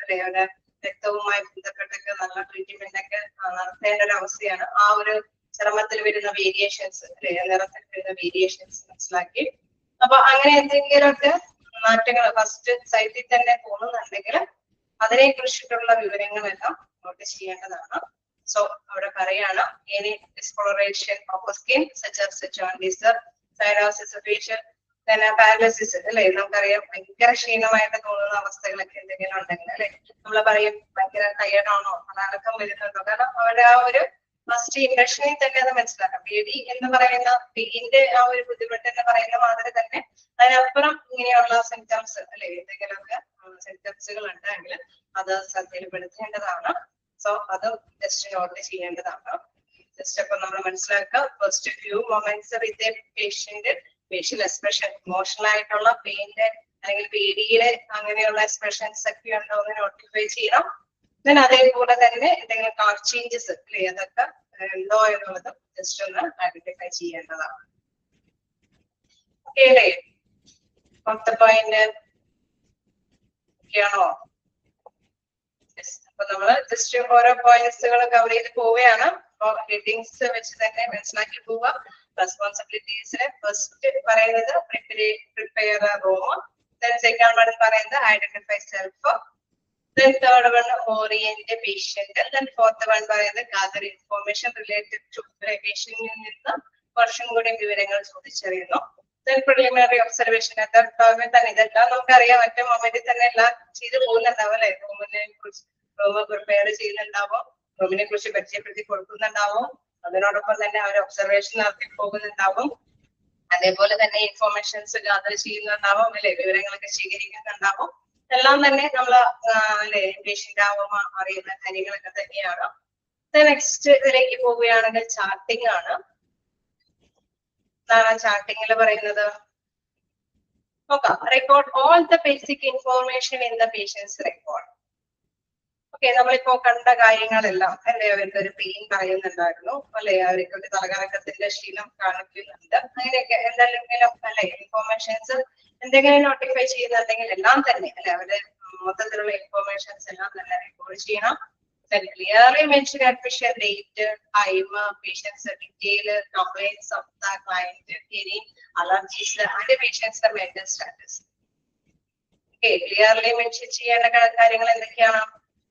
അല്ലെ രക്തവുമായി ബന്ധപ്പെട്ടൊക്കെ നല്ല ട്രീറ്റ്മെന്റ് ഒക്കെ നടത്തേണ്ട ഒരു അവസ്ഥയാണ്. ആ ഒരു ചർമ്മത്തിൽ വരുന്ന വേരിയേഷൻസ് അല്ലെ നിറത്തിൽ വരുന്ന വേരിയേഷൻസ് മനസ്സിലാക്കി അപ്പൊ അങ്ങനെ എന്തെങ്കിലുമൊക്കെ മാറ്റങ്ങൾ ഫസ്റ്റ് സൈറ്റിൽ തന്നെ തോന്നുന്നുണ്ടെങ്കിൽ അതിനെ കുറിച്ചിട്ടുള്ള വിവരങ്ങളെല്ലാം നോട്ട് ചെയ്യേണ്ടതാണ്. സോ അവിടെ പറയാണ് any discolouration of skin such as jaundice, cyanosis, facial paralysis അല്ലെ നമുക്കറിയാം ഭയങ്കര ക്ഷീണമായിട്ട് തോന്നുന്ന അവസ്ഥകളൊക്കെ എന്തെങ്കിലും ഉണ്ടെങ്കിൽ അല്ലെ നമ്മൾ പറയും ഭയങ്കര ടയേർഡാണോ അനക്കം വരുന്നുണ്ടോ. കാരണം അവരുടെ ആ ഒരു ഫസ്റ്റ് ഇംപ്രഷനിൽ തന്നെ അത് മനസ്സിലാക്കാം. പേടി എന്ന് പറയുന്ന പെയിന്റെ ആ ഒരു ബുദ്ധിമുട്ട് എന്ന് പറയുന്ന മാതിരി തന്നെ അതിനപ്പുറം ഇങ്ങനെയുള്ള സിംറ്റംസ് അല്ലെ എന്തെങ്കിലുമൊക്കെ സിംറ്റംസുകൾ ഉണ്ടെങ്കിൽ അത് ശ്രദ്ധയിൽപ്പെടുത്തേണ്ടതാണ്. സോ അത് ജസ്റ്റ് നോട്ട് ചെയ്യേണ്ടതാണ്. ജസ്റ്റ് അപ്പൊ നമ്മൾ മനസ്സിലാക്കുക first few moments with a patient facial expression emotional ആയിട്ടുള്ള പെയിന്റെ അല്ലെങ്കിൽ പേടിയിലെ അങ്ങനെയുള്ള എക്സ്പ്രഷൻസ് ഒക്കെ ഉണ്ടോ എന്ന് നോട്ടിഫൈ ചെയ്യണം. then അതേപോലെ തന്നെ എന്തെങ്കിലും കളർ ചേഞ്ചസ് അല്ലെ അതൊക്കെ ഉണ്ടോ എന്നുള്ളത് ജസ്റ്റ് ഒന്ന് ഐഡന്റിഫൈ ചെയ്യേണ്ടതാണ്. ഓക്കെ അല്ലേ, പത്ത് പോയിന്റ് ഒക്കെയാണോ? അപ്പൊ നമ്മള് ജസ്റ്റ് ഓരോ പോയിന്റ്സുകൾ കവർ ചെയ്ത് പോവുകയാണ്. അപ്പൊ ഹെഡിങ്സ് വെച്ച് തന്നെ മനസ്സിലാക്കി പോവുക. റെസ്പോൺസിബിലിറ്റീസിന് ഫസ്റ്റ് പറയുന്നത് prepare room, then second one പറയുന്നത് identify self, then third one orient the patient, then fourth one പറയുന്നത് gather information related to patientൽ നിന്ന് കുറച്ചും കൂടി വിവരങ്ങൾ ചോദിച്ചറിയുന്നു. then preliminary observation തന്നെ ഇതെല്ലാം നമുക്കറിയാം ഒറ്റ മൊമെന്റിൽ തന്നെ എല്ലാം ചെയ്ത് പോകുന്നുണ്ടാവും അല്ലെ. റൂമിനെ കുറിച്ച് റൂം പ്രിപ്പയർ ചെയ്യുന്നുണ്ടാവും, റൂമിനെ കുറിച്ച് പരിചയപ്പെടുത്തി കൊടുക്കുന്നുണ്ടാവും, അതിനോടൊപ്പം തന്നെ അവർ ഒബ്സർവേഷൻ നടത്തി പോകുന്നുണ്ടാവും, അതേപോലെ തന്നെ ഇൻഫോർമേഷൻസ് ഗ്യാദർ ചെയ്യുന്നുണ്ടാവും അല്ലെ, വിവരങ്ങളൊക്കെ ശേഖരിക്കുന്നുണ്ടാവും. എല്ലാം തന്നെ നമ്മൾ അല്ലെ പേഷ്യന്റ് ആവുമ്പോൾ അറിയുന്ന കാര്യങ്ങളൊക്കെ തന്നെയാണ്. നെക്സ്റ്റ് ഇതിലേക്ക് പോവുകയാണെങ്കിൽ ചാർട്ടിംഗ് ആണ്. എന്താണ് ചാർട്ടിങ്ങിൽ പറയുന്നത് നോക്കാം. Record all the basic information in the patients record. Okay, നമ്മളിപ്പോ കണ്ട കാര്യങ്ങളെല്ലാം അല്ലെ അവർക്ക് ഒരു പെയിൻ പറയുന്നുണ്ടായിരുന്നു അല്ലെ, അവർക്ക് ഒരു തലകറക്കത്തിന്റെ ക്ഷീണം കാണിക്കുന്നുണ്ട്, അങ്ങനെയൊക്കെ എന്തെങ്കിലും അല്ലെ ഇൻഫോർമേഷൻസ് എന്തെങ്കിലും നോട്ടിഫൈ ചെയ്യുന്നുണ്ടെങ്കിൽ എല്ലാം തന്നെ അല്ലെ അവരുടെ മൊത്തത്തിലുള്ള ഇൻഫോർമേഷൻസ് എല്ലാം തന്നെ റെക്കോർഡ് ചെയ്യണം. Clearly mention admission date, time, patient's detail, complaints of the client, any allergies and patient's mental status. Okay, clearly mention ചെയ്യേണ്ട കാര്യങ്ങൾ എന്തൊക്കെയാണ്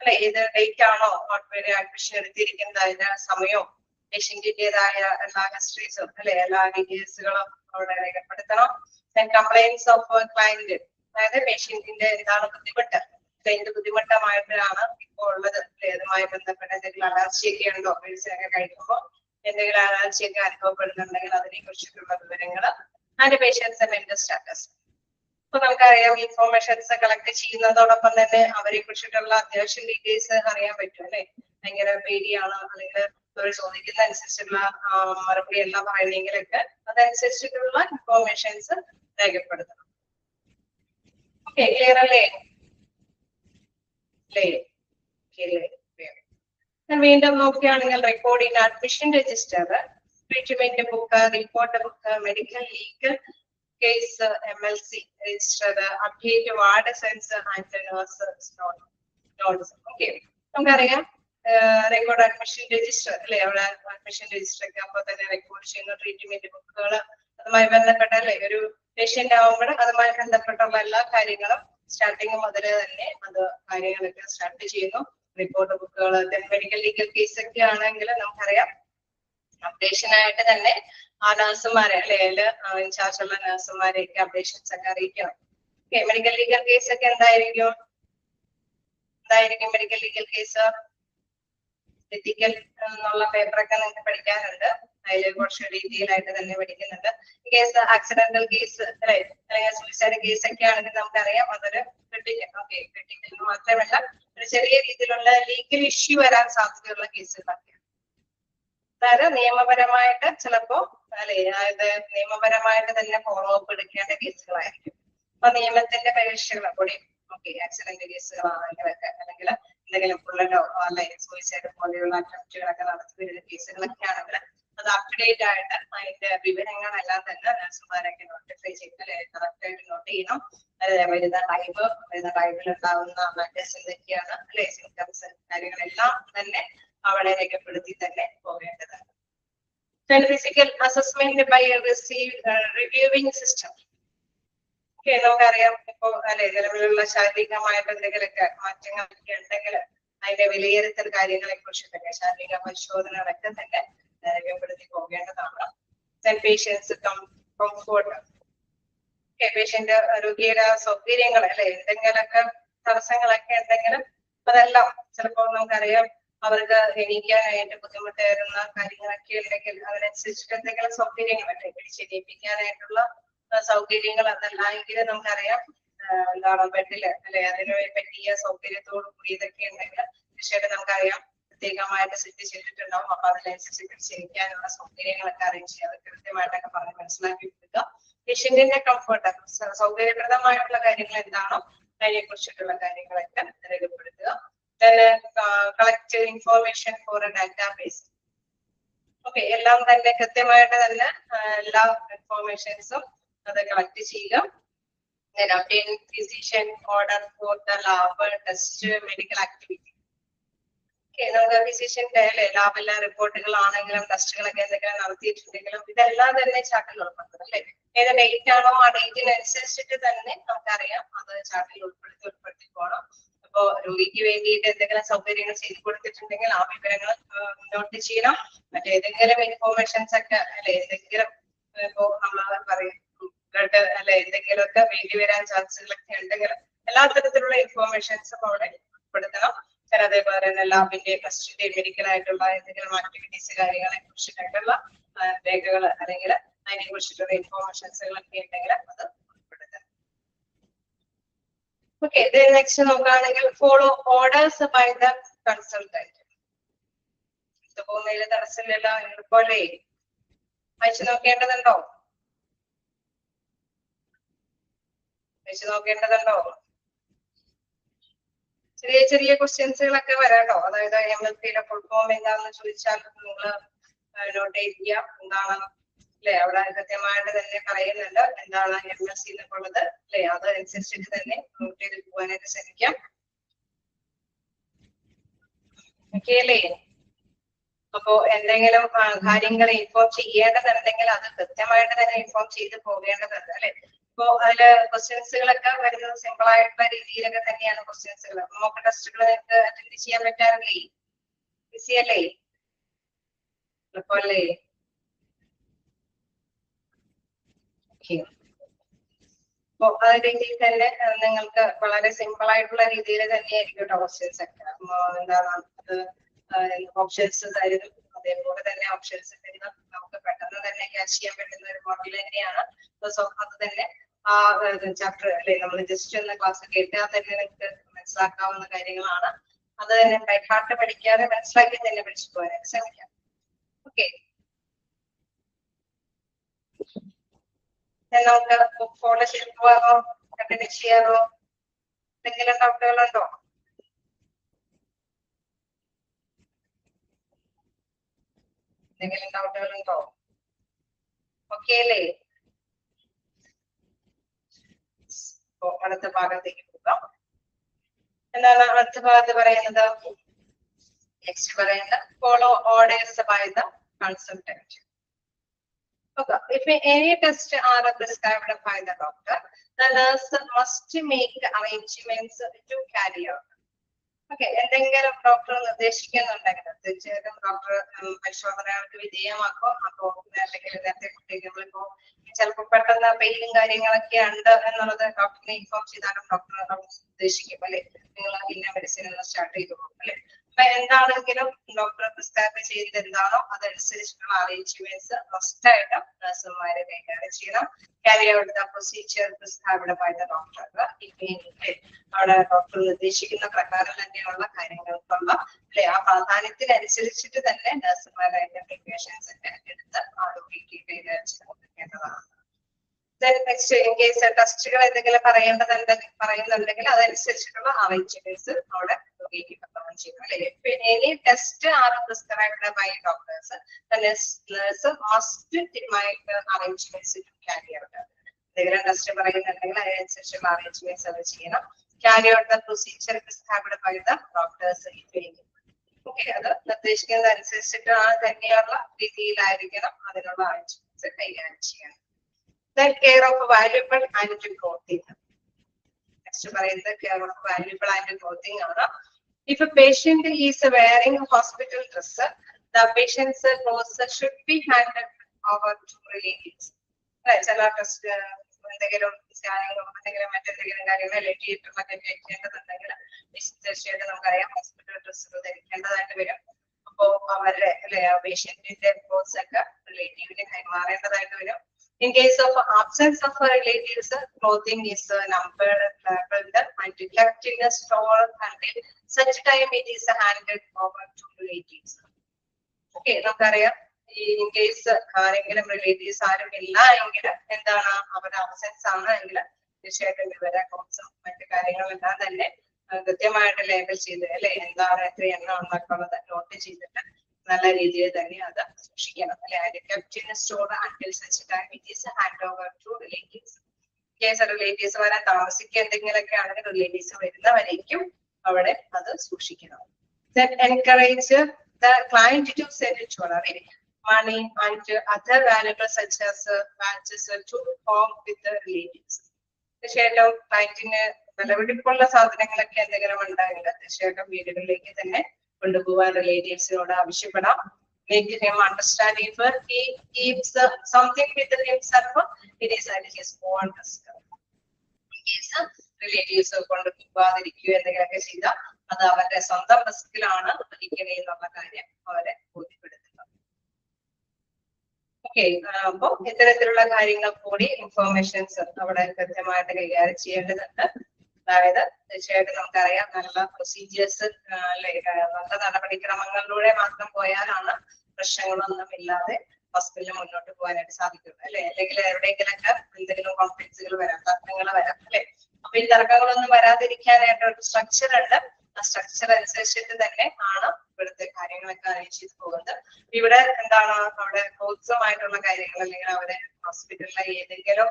അല്ലെ, ഏത് ഡേറ്റ് ആണോ അഡ്മിഷൻ എടുത്തിരിക്കുന്നത് അതിന്റെ സമയവും പേഷ്യന്റിന്റേതായ എല്ലാ ഹിസ്റ്ററീസും അല്ലെ എല്ലാ ഡീറ്റെയിൽസുകളും അവിടെ രേഖപ്പെടുത്തണം. കംപ്ലൈൻസ് ഓഫ് ക്ലയന്റ്, അതായത് പേഷ്യന്റിന്റെ എന്താണ് ബുദ്ധിമുട്ട്, ക്ലയന്റ് ബുദ്ധിമുട്ടമായിട്ടാണ് ഇപ്പോൾ ഉള്ളത്, അതുമായി ബന്ധപ്പെട്ട എന്തെങ്കിലും അലർജിയൊക്കെ ഉണ്ടോ, മെഡിസിൻ ഒക്കെ കഴിക്കുമ്പോൾ എന്തെങ്കിലും അലർജിയൊക്കെ അനുഭവപ്പെടുന്നുണ്ടെങ്കിൽ അതിനെ കുറിച്ചിട്ടുള്ള വിവരങ്ങൾ, അതിന്റെ പേഷ്യൻസ് മെന്റൽ സ്റ്റാറ്റസ്. അപ്പൊ നമുക്കറിയാം ഇൻഫോർമേഷൻസ് കളക്ട് ചെയ്യുന്നതോടൊപ്പം തന്നെ അവരെ കുറിച്ചിട്ടുള്ള അത്യാവശ്യം ഡീറ്റെയിൽസ് അറിയാൻ പറ്റും അല്ലെ. ഭയങ്കര പേടിയാണ് അല്ലെങ്കിൽ അവർ ചോദിക്കുന്ന അനുസരിച്ചുള്ള മറുപടി എല്ലാം പറയണമെങ്കിലൊക്കെ അതനുസരിച്ചിട്ടുള്ള ഇൻഫോർമേഷൻസ് രേഖപ്പെടുത്തണം. ഓക്കെ, ക്ലിയർ അല്ലേ? വീണ്ടും നോക്കുകയാണെങ്കിൽ record in admission register, treatment book, report book, medical legal case, MLC register, update ward sense and nurses notes. Okay, നമുക്കറിയാം റെക്കോർഡ് അഡ്മിഷൻ രജിസ്റ്റർ അല്ലെ, അവിടെ അഡ്മിഷൻ രജിസ്റ്റർ ഒക്കെ അപ്പോൾ തന്നെ റെക്കോർഡ് ചെയ്യുന്ന ട്രീറ്റ്മെന്റ് ബുക്കുകൾ, അതുമായി ബന്ധപ്പെട്ട അല്ലെ ഒരു പേഷ്യന്റ് ആവുമ്പോൾ അതുമായി ബന്ധപ്പെട്ടുള്ള എല്ലാ കാര്യങ്ങളും സ്റ്റാർട്ടിങ് മുതൽ തന്നെ അത് കാര്യങ്ങളൊക്കെ സ്റ്റാർട്ട് ചെയ്യുന്നു. റിപ്പോർട്ട് ബുക്കുകൾ, മെഡിക്കൽ ലീഗൽ കേസ് ഒക്കെ ആണെങ്കിൽ നമുക്കറിയാം അപ്ഡേഷൻ ആയിട്ട് തന്നെ ആ നഴ്സുമാരെ അല്ലെ ഇൻചാർജ് ഉള്ള നഴ്സുമാരെയൊക്കെ അപ്ഡേഷൻസ് ഒക്കെ അറിയിക്കണം. ഓക്കെ, മെഡിക്കൽ ലീഗൽ കേസ് ഒക്കെ എന്തായിരിക്കും മെഡിക്കൽ ലീഗൽ കേസ്? എത്തിക്കൽ എന്നുള്ള പേപ്പറൊക്കെ നിങ്ങൾക്ക് പഠിക്കാനുണ്ട്, അതിൽ കുറച്ച് ഡീറ്റെയിൽ ആയിട്ട് തന്നെ പഠിക്കുന്നുണ്ട്. കേസ് ആക്സിഡന്റൽ കേസ് അല്ലെ അല്ലെങ്കിൽ സൂയിസൈഡ് കേസ് ഒക്കെ ആണെങ്കിൽ നമുക്കറിയാം അതൊരു ക്രിട്ടിക്കൽ. ഓക്കെ, ക്രിട്ടിക്കൽ മാത്രമല്ല ഒരു ചെറിയ രീതിയിലുള്ള ലീഗൽ ഇഷ്യൂ വരാൻ സാധ്യതയുള്ള കേസുകളൊക്കെയാണ്. അതായത് നിയമപരമായിട്ട് ചിലപ്പോ അല്ലെ അതായത് നിയമപരമായിട്ട് തന്നെ ഫോളോ അപ്പ് എടുക്കേണ്ട കേസുകളായിരിക്കും. അപ്പൊ നിയമത്തിന്റെ പരീക്ഷകൾ കൂടി ഓക്കെ ആക്സിഡന്റ് കേസുകളാണെങ്കിലൊക്കെ അല്ലെങ്കിൽ എന്തെങ്കിലും ബുള്ളറ്റോ അല്ലെ സൂയിസൈഡ് പോലെയുള്ള അറ്റംപ്റ്റുകളൊക്കെ നടത്തി വരുന്ന കേസുകളൊക്കെ ആണെങ്കിൽ അത് അപ്ഡേറ്റ് ആയിട്ട് അതിന്റെ വിവരങ്ങളെല്ലാം തന്നെ നഴ്സുമാരൊക്കെ നോട്ടിഫൈ ചെയ്ത് അല്ലെ കറക്റ്റ് ആയിട്ട് നോട്ട് ചെയ്യണം. വരുന്ന ടൈമിൽ ഉണ്ടാകുന്ന മാറ്റേഴ്സ് എന്തൊക്കെയാണ് അല്ലെ സിംറ്റംസ് കാര്യങ്ങളെല്ലാം തന്നെ അവിടെ രേഖപ്പെടുത്തി തന്നെ പോകേണ്ടതാണ്. Physical assessment by reviewing system. Okay, നമുക്കറിയാം ഇപ്പൊ അല്ലെ നിലവിലുള്ള ശാരീരികമായിട്ട് എന്തെങ്കിലുമൊക്കെ മാറ്റങ്ങളൊക്കെ ഉണ്ടെങ്കിൽ അതിന്റെ വിലയിരുത്തൽ കാര്യങ്ങളെ കുറിച്ചിട്ടൊക്കെ ശാരീരിക പരിശോധനകളൊക്കെ തന്നെ രേഖപ്പെടുത്തി പോകേണ്ടതാണ്. പേഷ്യൻസ് കംഫോർട്ട്, പേഷ്യന്റ് രോഗിയുടെ സൗകര്യങ്ങൾ അല്ലെ എന്തെങ്കിലുമൊക്കെ തടസ്സങ്ങളൊക്കെ ഉണ്ടെങ്കിലും അതെല്ലാം ചിലപ്പോൾ നമുക്കറിയാം അവർക്ക് എണീക്കാനായിട്ട് ബുദ്ധിമുട്ട് വരുന്ന കാര്യങ്ങളൊക്കെ ഉണ്ടെങ്കിൽ അതിനനുസരിച്ചിട്ട് എന്തെങ്കിലും സൗകര്യങ്ങളല്ലേ പിടിച്ചെണീപ്പിക്കാനായിട്ടുള്ള സൗകര്യങ്ങൾ അതല്ലെങ്കിൽ നമുക്കറിയാം എന്താണ് ബെഡില് അല്ലെ അതിന് പറ്റിയ സൗകര്യത്തോടു കൂടി ഇതൊക്കെ ഉണ്ടെങ്കിൽ തീർച്ചയായിട്ടും നമുക്കറിയാം പ്രത്യേകമായിട്ട് സെറ്റ് ചെയ്തിട്ടുണ്ടാവും. അപ്പൊ അതിനനുസരിച്ച് പിടിച്ചിരിക്കാനുള്ള സൗകര്യങ്ങളൊക്കെ അറേഞ്ച് ചെയ്യുക, അത് കൃത്യമായിട്ടൊക്കെ പറഞ്ഞ് മനസ്സിലാക്കി കൊടുക്കുക. പേഷ്യന്റിന്റെ കംഫർട്ട് സൗകര്യപ്രദമായിട്ടുള്ള കാര്യങ്ങൾ എന്താണോ അതിനെ കുറിച്ചിട്ടുള്ള കാര്യങ്ങളൊക്കെ രേഖപ്പെടുത്തുക. Collect information four A database. Okay, എല്ലാം തന്നെ കൃത്യമായിട്ട് തന്നെ എല്ലാ ഇൻഫോർമേഷൻസും അത് കളക്ട് ചെയ്യുക. Then obtain physician order for the lab test medical activity. Okay, നമുക്ക് ഫിസിഷ്യന്റെ അല്ലെ ലാബിലെ റിപ്പോർട്ടുകളാണെങ്കിലും ടെസ്റ്റുകളൊക്കെ എന്തെങ്കിലും നടത്തിയിട്ടുണ്ടെങ്കിലും ഇതെല്ലാം തന്നെ ചാർട്ടിൽ ഉൾപ്പെടുത്തണം അല്ലെ. ഏത് ഡേറ്റ് ആണോ ആ ഡേറ്റിനനുസരിച്ചിട്ട് തന്നെ നമുക്കറിയാം അത് ചാർട്ടിൽ ഉൾപ്പെടുത്തി പോകണം. അപ്പോ രോഗിക്ക് വേണ്ടിയിട്ട് എന്തെങ്കിലും സൗകര്യങ്ങൾ ചെയ്തു കൊടുത്തിട്ടുണ്ടെങ്കിൽ ആ വിവരങ്ങൾ നോട്ട് ചെയ്യണം. മറ്റേതെങ്കിലും ഇൻഫോർമേഷൻസ് ഒക്കെ അല്ലെ എന്തെങ്കിലും ഇപ്പോ നമ്മൾ പറയും ബ്ലഡ് അല്ലെ എന്തെങ്കിലുമൊക്കെ വേണ്ടി വരാൻ ചാൻസുകളൊക്കെ ഉണ്ടെങ്കിൽ എല്ലാ തരത്തിലുള്ള ഇൻഫോർമേഷൻസും അവിടെ ഉൾപ്പെടുത്തണം. അതേപോലെ തന്നെ ലാബിന്റെ ടെസ്റ്റിന്റെ മെഡിക്കൽ ആയിട്ടുള്ള എന്തെങ്കിലും ആക്ടിവിറ്റീസ് കാര്യങ്ങളെ കുറിച്ചിട്ടുള്ള രേഖകൾ അല്ലെങ്കിൽ അതിനെ കുറിച്ചിട്ടുള്ള ഇൻഫോർമേഷൻസുകളൊക്കെ ഉണ്ടെങ്കിൽ അത് ഉൾപ്പെടുത്തണം. ഓക്കെ, നെക്സ്റ്റ് നോക്കുകയാണെങ്കിൽ follow orders by the consultant. പോകുന്നതിൽ തടസ്സമില്ലല്ലോ, എളുപ്പമല്ലേ? വായിച്ചു നോക്കേണ്ടതുണ്ടോ? ചെറിയ ചെറിയ ക്വസ്റ്റ്യൻസുകളൊക്കെ വരാട്ടോ. അതായത് MLP-യുടെ ഫുൾ ഫോം എന്താണെന്ന് ചോദിച്ചാൽ നിങ്ങൾ നോട്ട് ചെയ്യുക. എന്താണ് അല്ലെ അവിടെ കൃത്യമായിട്ട് തന്നെ പറയുന്നുണ്ട് എന്താണ് MLC എന്നൊക്കെയുള്ളത് അല്ലെ. അതനുസരിച്ചിട്ട് തന്നെ നോട്ട് ചെയ്ത് പോകാനായിട്ട് ശ്രമിക്കാം. ഓക്കെ അല്ലേ? അപ്പോ എന്തെങ്കിലും കാര്യങ്ങൾ ഇൻഫോം ചെയ്യേണ്ടതുണ്ടെങ്കിൽ അത് കൃത്യമായിട്ട് തന്നെ ഇൻഫോം ചെയ്ത് പോകേണ്ടതുണ്ട് അല്ലെ. ഇപ്പോ അതില് ക്വസ്റ്റ്യൻസുകളൊക്കെ വരുന്നത് സിമ്പിൾ ആയിട്ടുള്ള രീതിയിലൊക്കെ തന്നെയാണ് ക്വസ്റ്റ്യൻസുകൾ. മോക്ക് ടെസ്റ്റുകൾ നിങ്ങൾക്ക് അറ്റൻഡ് ചെയ്യാൻ പറ്റാറില്ലേ? ഈസി അല്ലേ? എളുപ്പമല്ലേ? അപ്പൊ ആ രീതിയിൽ തന്നെ നിങ്ങൾക്ക് വളരെ സിമ്പിൾ ആയിട്ടുള്ള രീതിയിൽ തന്നെയായിരിക്കും കേട്ടോ ക്വസ്റ്റ്യൻസ് ഒക്കെ. എന്താണ് ഓപ്ഷൻസ് തരുന്നു, അതേപോലെ തന്നെ ഓപ്ഷൻസ് തരുന്നു, നമുക്ക് പെട്ടെന്ന് തന്നെ ക്യാച്ച് ചെയ്യാൻ പറ്റുന്ന ഒരു മോഡൽ തന്നെയാണ്. സോ അത് തന്നെ ആ ചാപ്റ്റർ അല്ലെ നമ്മൾ ജസ്റ്റ് ഒന്ന് ക്ലാസ് കേട്ടാൽ തന്നെ നിങ്ങൾക്ക് മനസ്സിലാക്കാവുന്ന കാര്യങ്ങളാണ്. അത് തന്നെ ബൈ ഹാർട്ട് പഠിക്കാതെ മനസ്സിലാക്കി തന്നെ പഠിച്ചു പോകാൻ ശ്രമിക്കാം. ഓക്കെ, നമുക്ക് ഫോളോ ചെയ്ത് പോകാമോ? കണ്ടിന്യൂ ചെയ്യാമോ? എന്തെങ്കിലും ഡൗട്ടുകളുണ്ടോ? എന്തെങ്കിലും ഡൗട്ടുകളുണ്ടോ? ഓക്കെ അല്ലേ? അടുത്ത ഭാഗത്തേക്ക് പോകാം. എന്താണ് അടുത്ത ഭാഗത്ത് പറയുന്നത്? നെക്സ്റ്റ് പറയുന്നത് follow orders by the consultant. Okay, if any tests are prescribed by the doctor, the nurse must make arrangements to carry out. Okay, എന്തെങ്കിലും ഡോക്ടർ നിർദ്ദേശിക്കുന്നുണ്ടെങ്കിൽ തീർച്ചയായിട്ടും ഡോക്ടർ പരിശോധനകൾക്ക് വിധേയമാക്കും. അപ്പോ അല്ലെങ്കിൽ നേരത്തെ കുട്ടികളിപ്പോ ചിലപ്പോൾ പെട്ടെന്ന് പെയിനും കാര്യങ്ങളൊക്കെ ഉണ്ട് എന്നുള്ളത് ഡോക്ടറിനെ ഇൻഫോം ചെയ്താലും ഡോക്ടർ നിർദ്ദേശിക്കും അല്ലെ, നിങ്ങൾ ഇന്ന മെഡിസിൻ ഒന്ന് സ്റ്റാർട്ട് ചെയ്തു പോകും അല്ലെ. അപ്പൊ എന്താണെങ്കിലും ഡോക്ടർ പ്രിസ്ക്രൈബ് ചെയ്ത് എന്താണോ അതനുസരിച്ചുള്ള അറേഞ്ച്മെന്റ്സ് മസ്റ്റായിട്ടും നഴ്സുമാരെ കൈകാര്യം ചെയ്യണം. carry out the procedure prescribed by the doctor. അവിടെ ഡോക്ടർ നിർദ്ദേശിക്കുന്ന പ്രകാരം തന്നെയുള്ള കാര്യങ്ങൾക്കുള്ള അല്ലെ ആ പ്രാധാന്യത്തിനനുസരിച്ചിട്ട് തന്നെ നഴ്സുമാരെ അതിന്റെ പ്രിപ്പറേഷൻസ് ഒക്കെ എടുത്ത് ആരോഗ്യ കൈകാര്യം ചെയ്യേണ്ടതാണ്. നെക്സ്റ്റ് ഇൻ കേസ് ടെസ്റ്റുകൾ എന്തെങ്കിലും പറയുന്നുണ്ടെങ്കിൽ അതനുസരിച്ചിട്ടുള്ള അറേഞ്ച്മെന്റ്സ് അവിടെ ചെയ്യണം അല്ലെ. Any test are prescribed by doctors nurse must make arrangements to carry out. എന്തെങ്കിലും ടെസ്റ്റ് പറയുന്നുണ്ടെങ്കിൽ അതിനനുസരിച്ചുള്ള അറേഞ്ച്മെന്റ്സ് അത് ചെയ്യണം. Carry out the procedure prescribed by the doctors. Okay, അത് നിർദ്ദേശിക്കുന്നത് അനുസരിച്ചിട്ട് തന്നെയുള്ള രീതിയിലായിരിക്കണം അതിനുള്ള അറേഞ്ച്മെന്റ്സ് കൈകാര്യം ചെയ്യണം. Then care of valuable and clothing. Next പറയുന്നത് care of valuable and clothing ആണ്. If a patient is wearing a hospital dress, the patient's clothes should be handed over to relatives. ചില ടെസ്റ്റ് എന്തെങ്കിലും സ്കാനിങ്ങോ എന്തെങ്കിലും മറ്റെന്തെങ്കിലും കാര്യങ്ങൾ തിയേറ്ററിലൊക്കെ വെക്കേണ്ടതുണ്ടെങ്കിൽ തീർച്ചയായിട്ടും നമുക്കറിയാം ഹോസ്പിറ്റൽ ഡ്രസ്സുകൾ ധരിക്കേണ്ടതായിട്ട് വരും. അപ്പോ അവരുടെ അല്ലെ പേഷ്യന്റിന്റെ ക്ലോത്ത്സ് ഒക്കെ റിലേറ്റീവിന് കൈമാറേണ്ടതായിട്ട് വരും. In case of absence of relatives, clothing is numbered, labeled, and kept in a store until such time it is handed over to relatives. Okay, നമുക്കറിയാം ഇൻ കേസ് ആരെങ്കിലും റിലേറ്റീവ്സ് ആരും ഇല്ല എങ്കിൽ എന്താണ് അവരുടെ അബ്സെൻസ് ആണ് എങ്കിൽ തീർച്ചയായിട്ടും ഇവരെ അക്കൗണ്ട്സും മറ്റു കാര്യങ്ങളെല്ലാം തന്നെ കൃത്യമായിട്ട് ലേബൽ ചെയ്ത് അല്ലെ എന്താണ് എത്ര എണ്ണം ഉണ്ടാക്കുന്നത് നോട്ട് ചെയ്തിട്ട് നല്ല രീതിയിൽ തന്നെ അത് സൂക്ഷിക്കണം അല്ലെ. അതിന്റെ store until such time it is hand over to relatives. Case relatives വരാൻ താമസിക്കുക എന്തെങ്കിലുമൊക്കെ ആണെങ്കിൽ റിലേറ്റീവ്സ് വരുന്നവരേക്കും അവിടെ അത് സൂക്ഷിക്കണം. Then encourage the client to send jewelry, money and other valuables such as watches to home with the relatives. തീർച്ചയായിട്ടും ക്ലയന്റിന് വിലപിടിപ്പുള്ള സാധനങ്ങളൊക്കെ എന്തെങ്കിലും ഉണ്ടെങ്കിൽ തീർച്ചയായിട്ടും വീടുകളിലേക്ക് തന്നെ കൊണ്ടുപോകാൻ റിലേറ്റീവ്സിനോട് ആവശ്യപ്പെടാം. Make him understand if he keeps something with himself, it is at his own risk. In case relatives കൊണ്ടുപോകാതിരിക്കുകയോ എന്തെങ്കിലുമൊക്കെ ചെയ്താൽ അത് അവരുടെ സ്വന്തം റിസ്കിലാണ് ഇരിക്കണേ എന്നുള്ള കാര്യം അവരെ ബോധ്യപ്പെടുത്തുക. ഓക്കെ, അപ്പൊ ഇത്തരത്തിലുള്ള കാര്യങ്ങൾ കൂടി ഇൻഫോർമേഷൻസ് അവിടെ കൃത്യമായിട്ട് കൈകാര്യം ചെയ്യേണ്ടതുണ്ട്. അതായത് തീർച്ചയായിട്ടും നമുക്കറിയാം നല്ല പ്രൊസീജിയേഴ്സ് നല്ല നടപടിക്രമങ്ങളിലൂടെ മാത്രം പോയാലാണ് പ്രശ്നങ്ങളൊന്നും ഇല്ലാതെ ഹോസ്പിറ്റലിൽ മുന്നോട്ട് പോകാനായിട്ട് സാധിക്കുന്നത് അല്ലെ. അല്ലെങ്കിൽ എവിടെയെങ്കിലൊക്കെ എന്തെങ്കിലും കോൺഫ്ലിക്ട്സുകൾ വരാം, തർക്കങ്ങൾ വരാം അല്ലെ. അപ്പൊ ഈ തർക്കങ്ങളൊന്നും വരാതിരിക്കാനായിട്ട് ഒരു സ്ട്രക്ചർ ഉണ്ട്. ആ സ്ട്രക്ചർ അനുസരിച്ചിട്ട് തന്നെ ആണ് ഇവിടുത്തെ കാര്യങ്ങളൊക്കെ അറേഞ്ച് ചെയ്ത് പോകുന്നത്. ഇവിടെ എന്താണ് അവിടെ പ്രോത്സാഹമായിട്ടുള്ള കാര്യങ്ങൾ അല്ലെങ്കിൽ അവരെ ഹോസ്പിറ്റലിലെ ഏതെങ്കിലും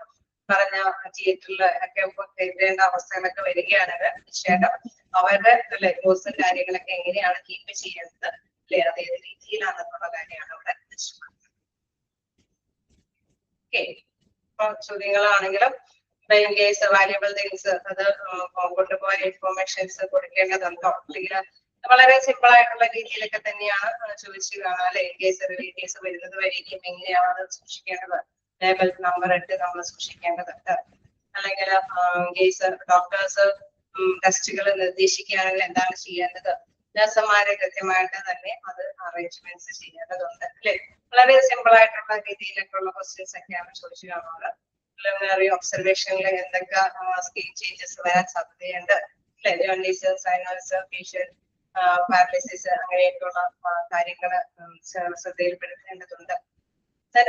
പറഞ്ഞ തിയേറ്ററിൽ ഒക്കെ കയറ്റേണ്ട അവസ്ഥകളൊക്കെ വരികയാണെങ്കിൽ തീർച്ചയായിട്ടും അവരുടെ അല്ലെ കോഴ്സും കാര്യങ്ങളൊക്കെ എങ്ങനെയാണ് കീപ്പ് ചെയ്യുന്നത് അല്ലെ അതേത് രീതിയിലാണെന്നുള്ള കാര്യമാണ് ഇവിടെ ഓക്കെ. ചോദ്യങ്ങളാണെങ്കിലും ഇൻ കേസ് വാല്യുബിൾ തിങ്സ് അത് കൊണ്ടുപോയ ഇൻഫോർമേഷൻസ് കൊടുക്കേണ്ടതുണ്ടോ അല്ലെങ്കിൽ വളരെ സിമ്പിൾ ആയിട്ടുള്ള രീതിയിലൊക്കെ തന്നെയാണ് ചോദിച്ചു കാണാം അല്ലെ. ഇൻ കേസ് റിലേറ്റീവ്സ് വരുന്നത് വരെയും എങ്ങനെയാണ് അത് സൂക്ഷിക്കേണ്ടത്, ലേബൽ നമ്പർ ഇട്ട് നമ്മൾ സൂക്ഷിക്കേണ്ടതുണ്ട്. അല്ലെങ്കിൽ കേസ് ഡോക്ടേഴ്സ് ടെസ്റ്റുകൾ നിർദ്ദേശിക്കുകയാണെങ്കിൽ എന്താണ് ചെയ്യേണ്ടത്, നഴ്സുമാരെ കൃത്യമായിട്ട് തന്നെ അത് അറേഞ്ച്മെന്റ്സ് ചെയ്യേണ്ടതുണ്ട് അല്ലെ. വളരെ സിമ്പിൾ ആയിട്ടുള്ള രീതിയിലൊക്കെയുള്ള ക്വസ്റ്റ്യൻസ് ഒക്കെയാണ് ചോദിച്ചു കാണുന്നത്. പ്രിലിമിനറി ഒബ്സർവേഷനിൽ എന്തൊക്കെ സ്കിൻ ചേഞ്ചസ് വരാൻ സാധ്യതയുണ്ട് അല്ലെ, ജോണ്ടീസ്, സൈനസ്, ഫേഷ്യൽ പാരലിസിസ് അങ്ങനെയൊക്കെയുള്ള കാര്യങ്ങൾ ശ്രദ്ധയിൽപ്പെടുത്തേണ്ടതുണ്ട്.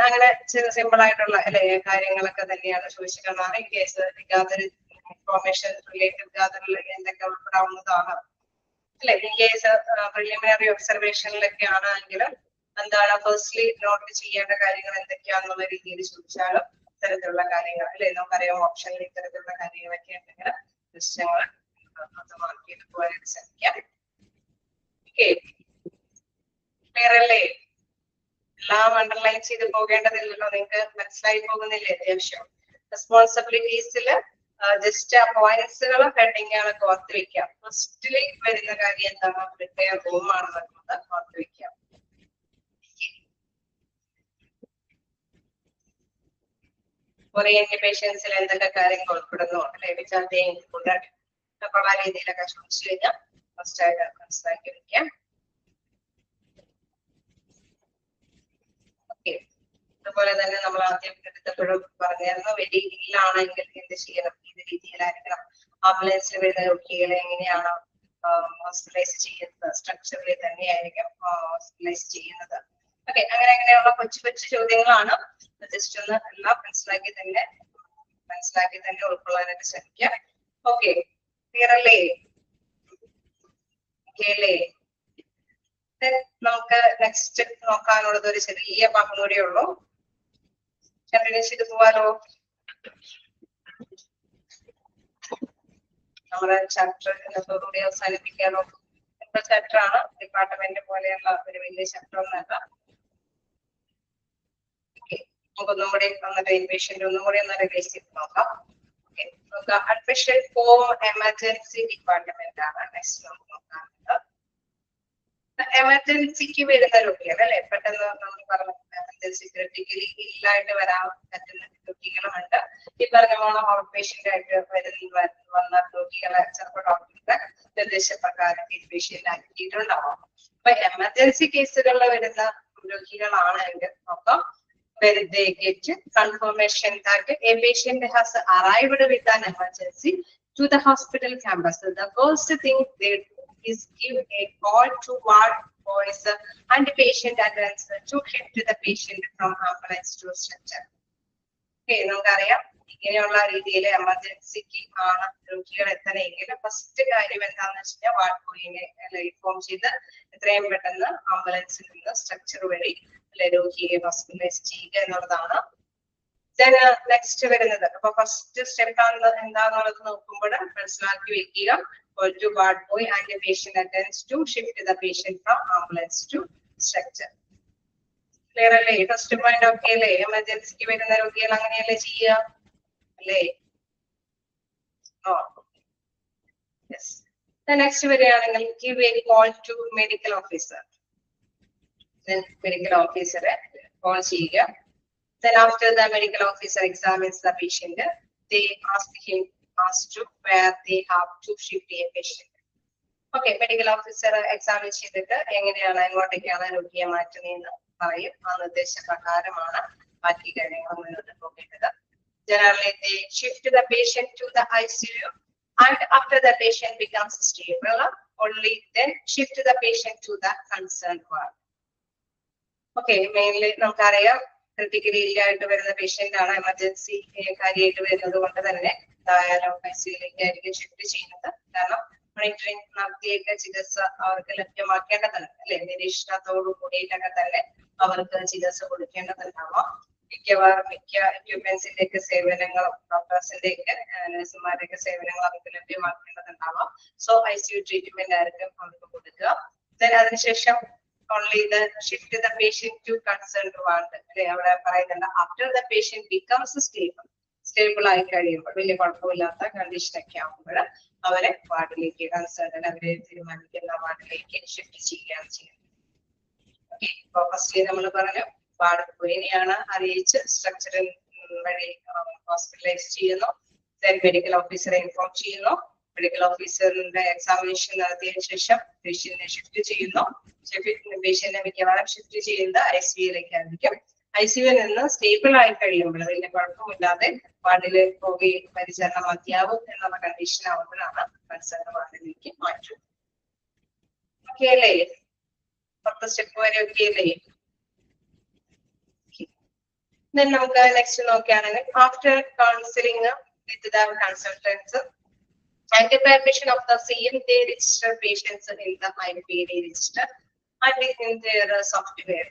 അങ്ങനെ സിമ്പിൾ ആയിട്ടുള്ള അല്ലെ കാര്യങ്ങളൊക്കെ തന്നെയാണ് ചോദിച്ചു കാണാറ്. In case gather information related ഗാദറിൽ എന്തൊക്കെ ഉൾപ്പെടാവുന്നതാണ് അല്ലെ. ഇൻ കേസ് പ്രിലിമിനറി ഒബ്സർവേഷനിലൊക്കെ ആണെങ്കിൽ എന്താണ് ഫസ്റ്റ്ലി നോട്ട് ചെയ്യേണ്ട കാര്യങ്ങൾ എന്തൊക്കെയാണെന്നുള്ള രീതിയിൽ ചോദിച്ചാലും ഇത്തരത്തിലുള്ള കാര്യങ്ങൾ അല്ലെ, നമുക്കറിയാം ഓപ്ഷനിൽ ഇത്തരത്തിലുള്ള കാര്യങ്ങളൊക്കെ ഉണ്ടെങ്കിൽ ദൃശ്യങ്ങൾ അർത്ഥമാക്കിയിട്ട് പോകാനായിട്ട് ശ്രമിക്കാം. ക്ലിയർ അല്ലേ? എല്ലാം അണ്ടർലൈൻ ചെയ്ത് പോകേണ്ടതില്ലല്ലോ, നിങ്ങൾക്ക് മനസ്സിലായി പോകുന്നില്ലേ അത്യാവശ്യം. റെസ്പോൺസിബിലിറ്റീസിൽ ജസ്റ്റ് ആ പോയിന്റ്സുകൾ ഹെഡിങ് ആണ് ഓർത്ത് വെക്കാം. ഫസ്റ്റില് വരുന്ന കാര്യം എന്താണ്, പ്രിപ്പയർ റൂം ആണെന്നുള്ളത് ഓർത്ത് വെക്കാം. ഓറിയന്റ് പേഷ്യൻസിൽ എന്തൊക്കെ കാര്യങ്ങൾ ഉൾപ്പെടുന്നു അല്ലെ, വിചാരത്തെയും ഉള്ള രീതിയിലൊക്കെ ചോദിച്ചു കഴിഞ്ഞാൽ ഫസ്റ്റ് ആയിട്ട് മനസ്സിലാക്കി വെക്കാം. അതുപോലെ തന്നെ നമ്മൾ ആദ്യം എടുത്തപ്പോഴും പറഞ്ഞായിരുന്നു, വെളിയിലാണെങ്കിൽ എന്ത് ചെയ്യണം, ഏത് രീതിയിലായിരിക്കണം ആംബുലൻസിൽ വരുന്ന രോഗികളെ എങ്ങനെയാണ് ഹോസ്പിറ്റലൈസ് ചെയ്യുന്നത്, സ്ട്രക്ചറിൽ തന്നെയായിരിക്കും ഹോസ്പിറ്റലൈസ് ചെയ്യുന്നത്. ഓക്കെ, അങ്ങനെയുള്ള കൊച്ചു കൊച്ചു ചോദ്യങ്ങളാണ്. ജസ്റ്റ് ഒന്ന് എല്ലാം മനസ്സിലാക്കി തന്നെ ഉൾക്കൊള്ളാനായിട്ട് ശ്രമിക്കാം. ഓക്കെ, ക്ലിയർ അല്ലേ? അല്ലേ? നമുക്ക് നെക്സ്റ്റ് നോക്കാനുള്ളത് ഒരു ചെറിയ ഭാഗം കൂടെ ഉള്ളൂ. കണ്ടിന്യൂ ചെയ്ത് പോവാലോ. നമ്മുടെ ചാപ്റ്റർ ഇന്നത്തോടുകൂടി അവസാനിപ്പിക്കാനോ. ചാപ്റ്റർ ആണ്, ഡിപ്പാർട്ട്മെന്റ് പോലെയുള്ള ഒരു വലിയ ചാപ്റ്റർ ഒന്നല്ല. നമുക്കൊന്നും കൂടി വന്നിട്ട് ഇൻപേഷ്യന്റ് ഒന്നും കൂടി ഒന്ന് റിലീസ് ചെയ്ത് നോക്കാം. അഡ്മിഷൻ ഫോം എമർജൻസി ഡിപ്പാർട്ട്മെന്റ് ആണ് നെക്സ്റ്റ് നമുക്ക് നോക്കാറുള്ളത്. എമർജൻസിക്ക് വരുന്ന രോഗികൾ അല്ലെ, പെട്ടെന്ന് നമ്മൾ പറഞ്ഞു എമർജൻസി ക്രിട്ടിക്കലി ഇല്ലായിട്ട് വരാൻ പറ്റുന്ന രോഗികളുമുണ്ട്. ഈ പറഞ്ഞ പോലെ ഔട്ട് പേഷ്യന്റ് ആയിട്ട് വന്ന രോഗികളെ ചിലപ്പോൾ ഡോക്ടറുടെ നിർദ്ദേശപ്രകാരം ഇൻപേഷ്യന്റ് ആക്കിയിട്ടുണ്ടാവാം. അപ്പൊ എമർജൻസി കേസുകളിൽ വരുന്ന രോഗികളാണെങ്കിൽ നോക്കാം, where they get confirmation that a patient has arrived with an emergency to the hospital campus. So the first thing they do is give a call to ward boys and patient attendants to shift the patient from ambulance to stretcher. Okay, നമുക്കറിയാം ഇങ്ങനെയുള്ള രീതിയിൽ എമർജൻസിക്ക് ആണ് രോഗികൾ എത്തണമെങ്കിൽ first കാര്യം എന്താണെന്ന് വെച്ച് കഴിഞ്ഞാൽ വാർഡ് ബോയിനെ ഇൻഫോം ചെയ്ത് എത്രയും പെട്ടെന്ന് ആംബുലൻസിൽ നിന്ന് സ്ട്രക്ചർ വഴി രോഗിയെ ഹോസ്പിറ്റലൈസ് ചെയ്യുക എന്നുള്ളതാണ്. നെക്സ്റ്റ് വരുന്നത് അപ്പൊ ഫസ്റ്റ് സ്റ്റെപ്പ് എന്താണെന്നുള്ളത് നോക്കുമ്പോൾ മനസ്സിലാക്കി വെക്കുക. To ward boy and the patient attends to shift the patient from ambulance to structure. Clear അല്ലേ? ഫസ്റ്റ് പോയിന്റ് ഓക്കെ അല്ലേ? എമർജൻസിക്ക് വരുന്ന രോഗികൾ അങ്ങനെയല്ലേ ചെയ്യുക അല്ലേ? യെസ്. നെക്സ്റ്റ് വരികയാണെങ്കിൽ give a call to medical officer. Medical officer call ചെയ്യുക. Then after the medical officer examines the patient, they ask him as to where they have to shift a patient. Okay, medical officer examine ചെയ്തിട്ട് എങ്ങനെയാണ് എങ്ങോട്ടേക്കാണ് രോഗിയെ മാറ്റുന്നതെന്ന് പറയും. ആ നിർദ്ദേശപ്രകാരമാണ് ബാക്കി കാര്യങ്ങൾ മുന്നോട്ട് പോകേണ്ടത്. Generally, they shift the patient to the ICU, and after the patient becomes stable, only then shift the patient to the concerned ward. Okay, mainly നമുക്കറിയാം ക്രിട്ടിക്കലി ഇല്ലായിട്ട് വരുന്ന പേഷ്യന്റ് ആണ്, എമർജൻസി കാര്യമായിട്ട് വരുന്നത് കൊണ്ട് തന്നെ എന്തായാലും ICUലേക്ക് ആയിരിക്കും ഷിഫ്റ്റ് ചെയ്യുന്നത്. കാരണം മോണിറ്ററിംഗ് നടത്തിയൊക്കെ ചികിത്സ അവർക്ക് ലഭ്യമാക്കേണ്ടതുണ്ട് അല്ലെ, നിരീക്ഷണത്തോടു കൂടിയിട്ടൊക്കെ തന്നെ അവർക്ക് ചികിത്സ കൊടുക്കേണ്ടതുണ്ടാവാം. മിക്ക എക്യുപ്മെന്റ്സിന്റെ ഒക്കെ സേവനങ്ങളും ഡോക്ടേഴ്സിന്റെ ഒക്കെ നഴ്സുമാരുടെ ഒക്കെ സേവനങ്ങൾ അവർക്ക് ലഭ്യമാക്കേണ്ടതുണ്ടാവാം. സോ ICU ട്രീറ്റ്മെന്റ് ആയിരിക്കും അവർക്ക് കൊടുക്കുക. അതിനുശേഷം only the shift the patient to concerned ward. അവിടെ പറയുന്നുണ്ട് after the patient becomes stable. Stable ആയി കഴിയുമ്പോൾ വലിയ കുഴപ്പമില്ലാത്ത കണ്ടീഷനൊക്കെ ആകുമ്പോൾ അവരെ വാർഡിലേക്ക് കൺസേൺ അവരെ തീരുമാനിക്കുന്ന വാർഡിലേക്ക് ഷിഫ്റ്റ് ചെയ്യുകയാണ് ചെയ്യുന്നത്. ഓക്കെ, ഇപ്പൊ ഫസ്റ്റ് നമ്മൾ പറഞ്ഞു വാർഡ് ക്വീനെയാണ് അറിയിച്ച് സ്ട്രക്ചറൽ വഴി ഹോസ്പിറ്റലൈസ് ചെയ്യുന്നു. ദെൻ മെഡിക്കൽ ഓഫീസറെ ഇൻഫോം ചെയ്യുന്നു. മെഡിക്കൽ ഓഫീസറിന്റെ എക്സാമിനേഷൻ നടത്തിയതിനു ശേഷം പേഷ്യന്റിനെ ഷിഫ്റ്റ് ചെയ്യുന്നു. പേഷ്യന്റിനെ മിക്കവാറും ഷിഫ്റ്റ് ചെയ്യുന്നത് ICUയിലേക്ക് ആയിരിക്കും. ICUവിൽ നിന്ന് സ്റ്റേബിൾ ആയി കഴിയുമ്പോൾ വലിയ കുഴപ്പമില്ലാതെ വാർഡിൽ പോവുകയും പരിചരണം മതിയാവും എന്നുള്ള കണ്ടീഷൻ ആവുമ്പോഴാണ് കൺസേൺ വാർഡിലേക്ക് മാറ്റുന്നത്. ഓക്കെ അല്ലേ? പത്ത് സ്റ്റെപ്പ് വരെ ഓക്കെ അല്ലേ? Then നമുക്ക് നെക്സ്റ്റ് നോക്കുകയാണെങ്കിൽ after counselling with the consultants and the permission of the CM, they register patients in the IPD register and in their software.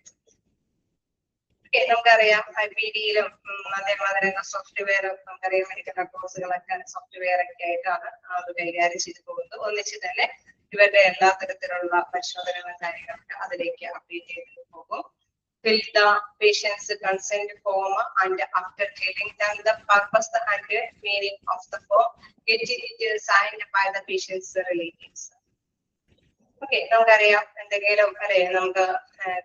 Okay, നമുക്കറിയാം IPDയിലും അതേമാതിരി തന്നെ സോഫ്റ്റ്വെയർ നമുക്കറിയാം മെഡിക്കൽ റെക്കോർഡ്സുകളൊക്കെ സോഫ്റ്റ്വെയർ ഒക്കെ ആയിട്ടാണ് അത് കൈകാര്യം ചെയ്തു പോകുന്നത്. ഒന്നിച്ച് തന്നെ ഇവരുടെ എല്ലാ തരത്തിലുള്ള പരിശോധനകളും കാര്യങ്ങളൊക്കെ അതിലേക്ക് അപ്ഡേറ്റ് ചെയ്ത് പോകും. Fill the patient's consent form and after telling them the purpose and meaning of the form, it is signed by the patient's relatives. Okay, നമുക്കറിയാം എന്തെങ്കിലും അല്ലെ നമുക്ക്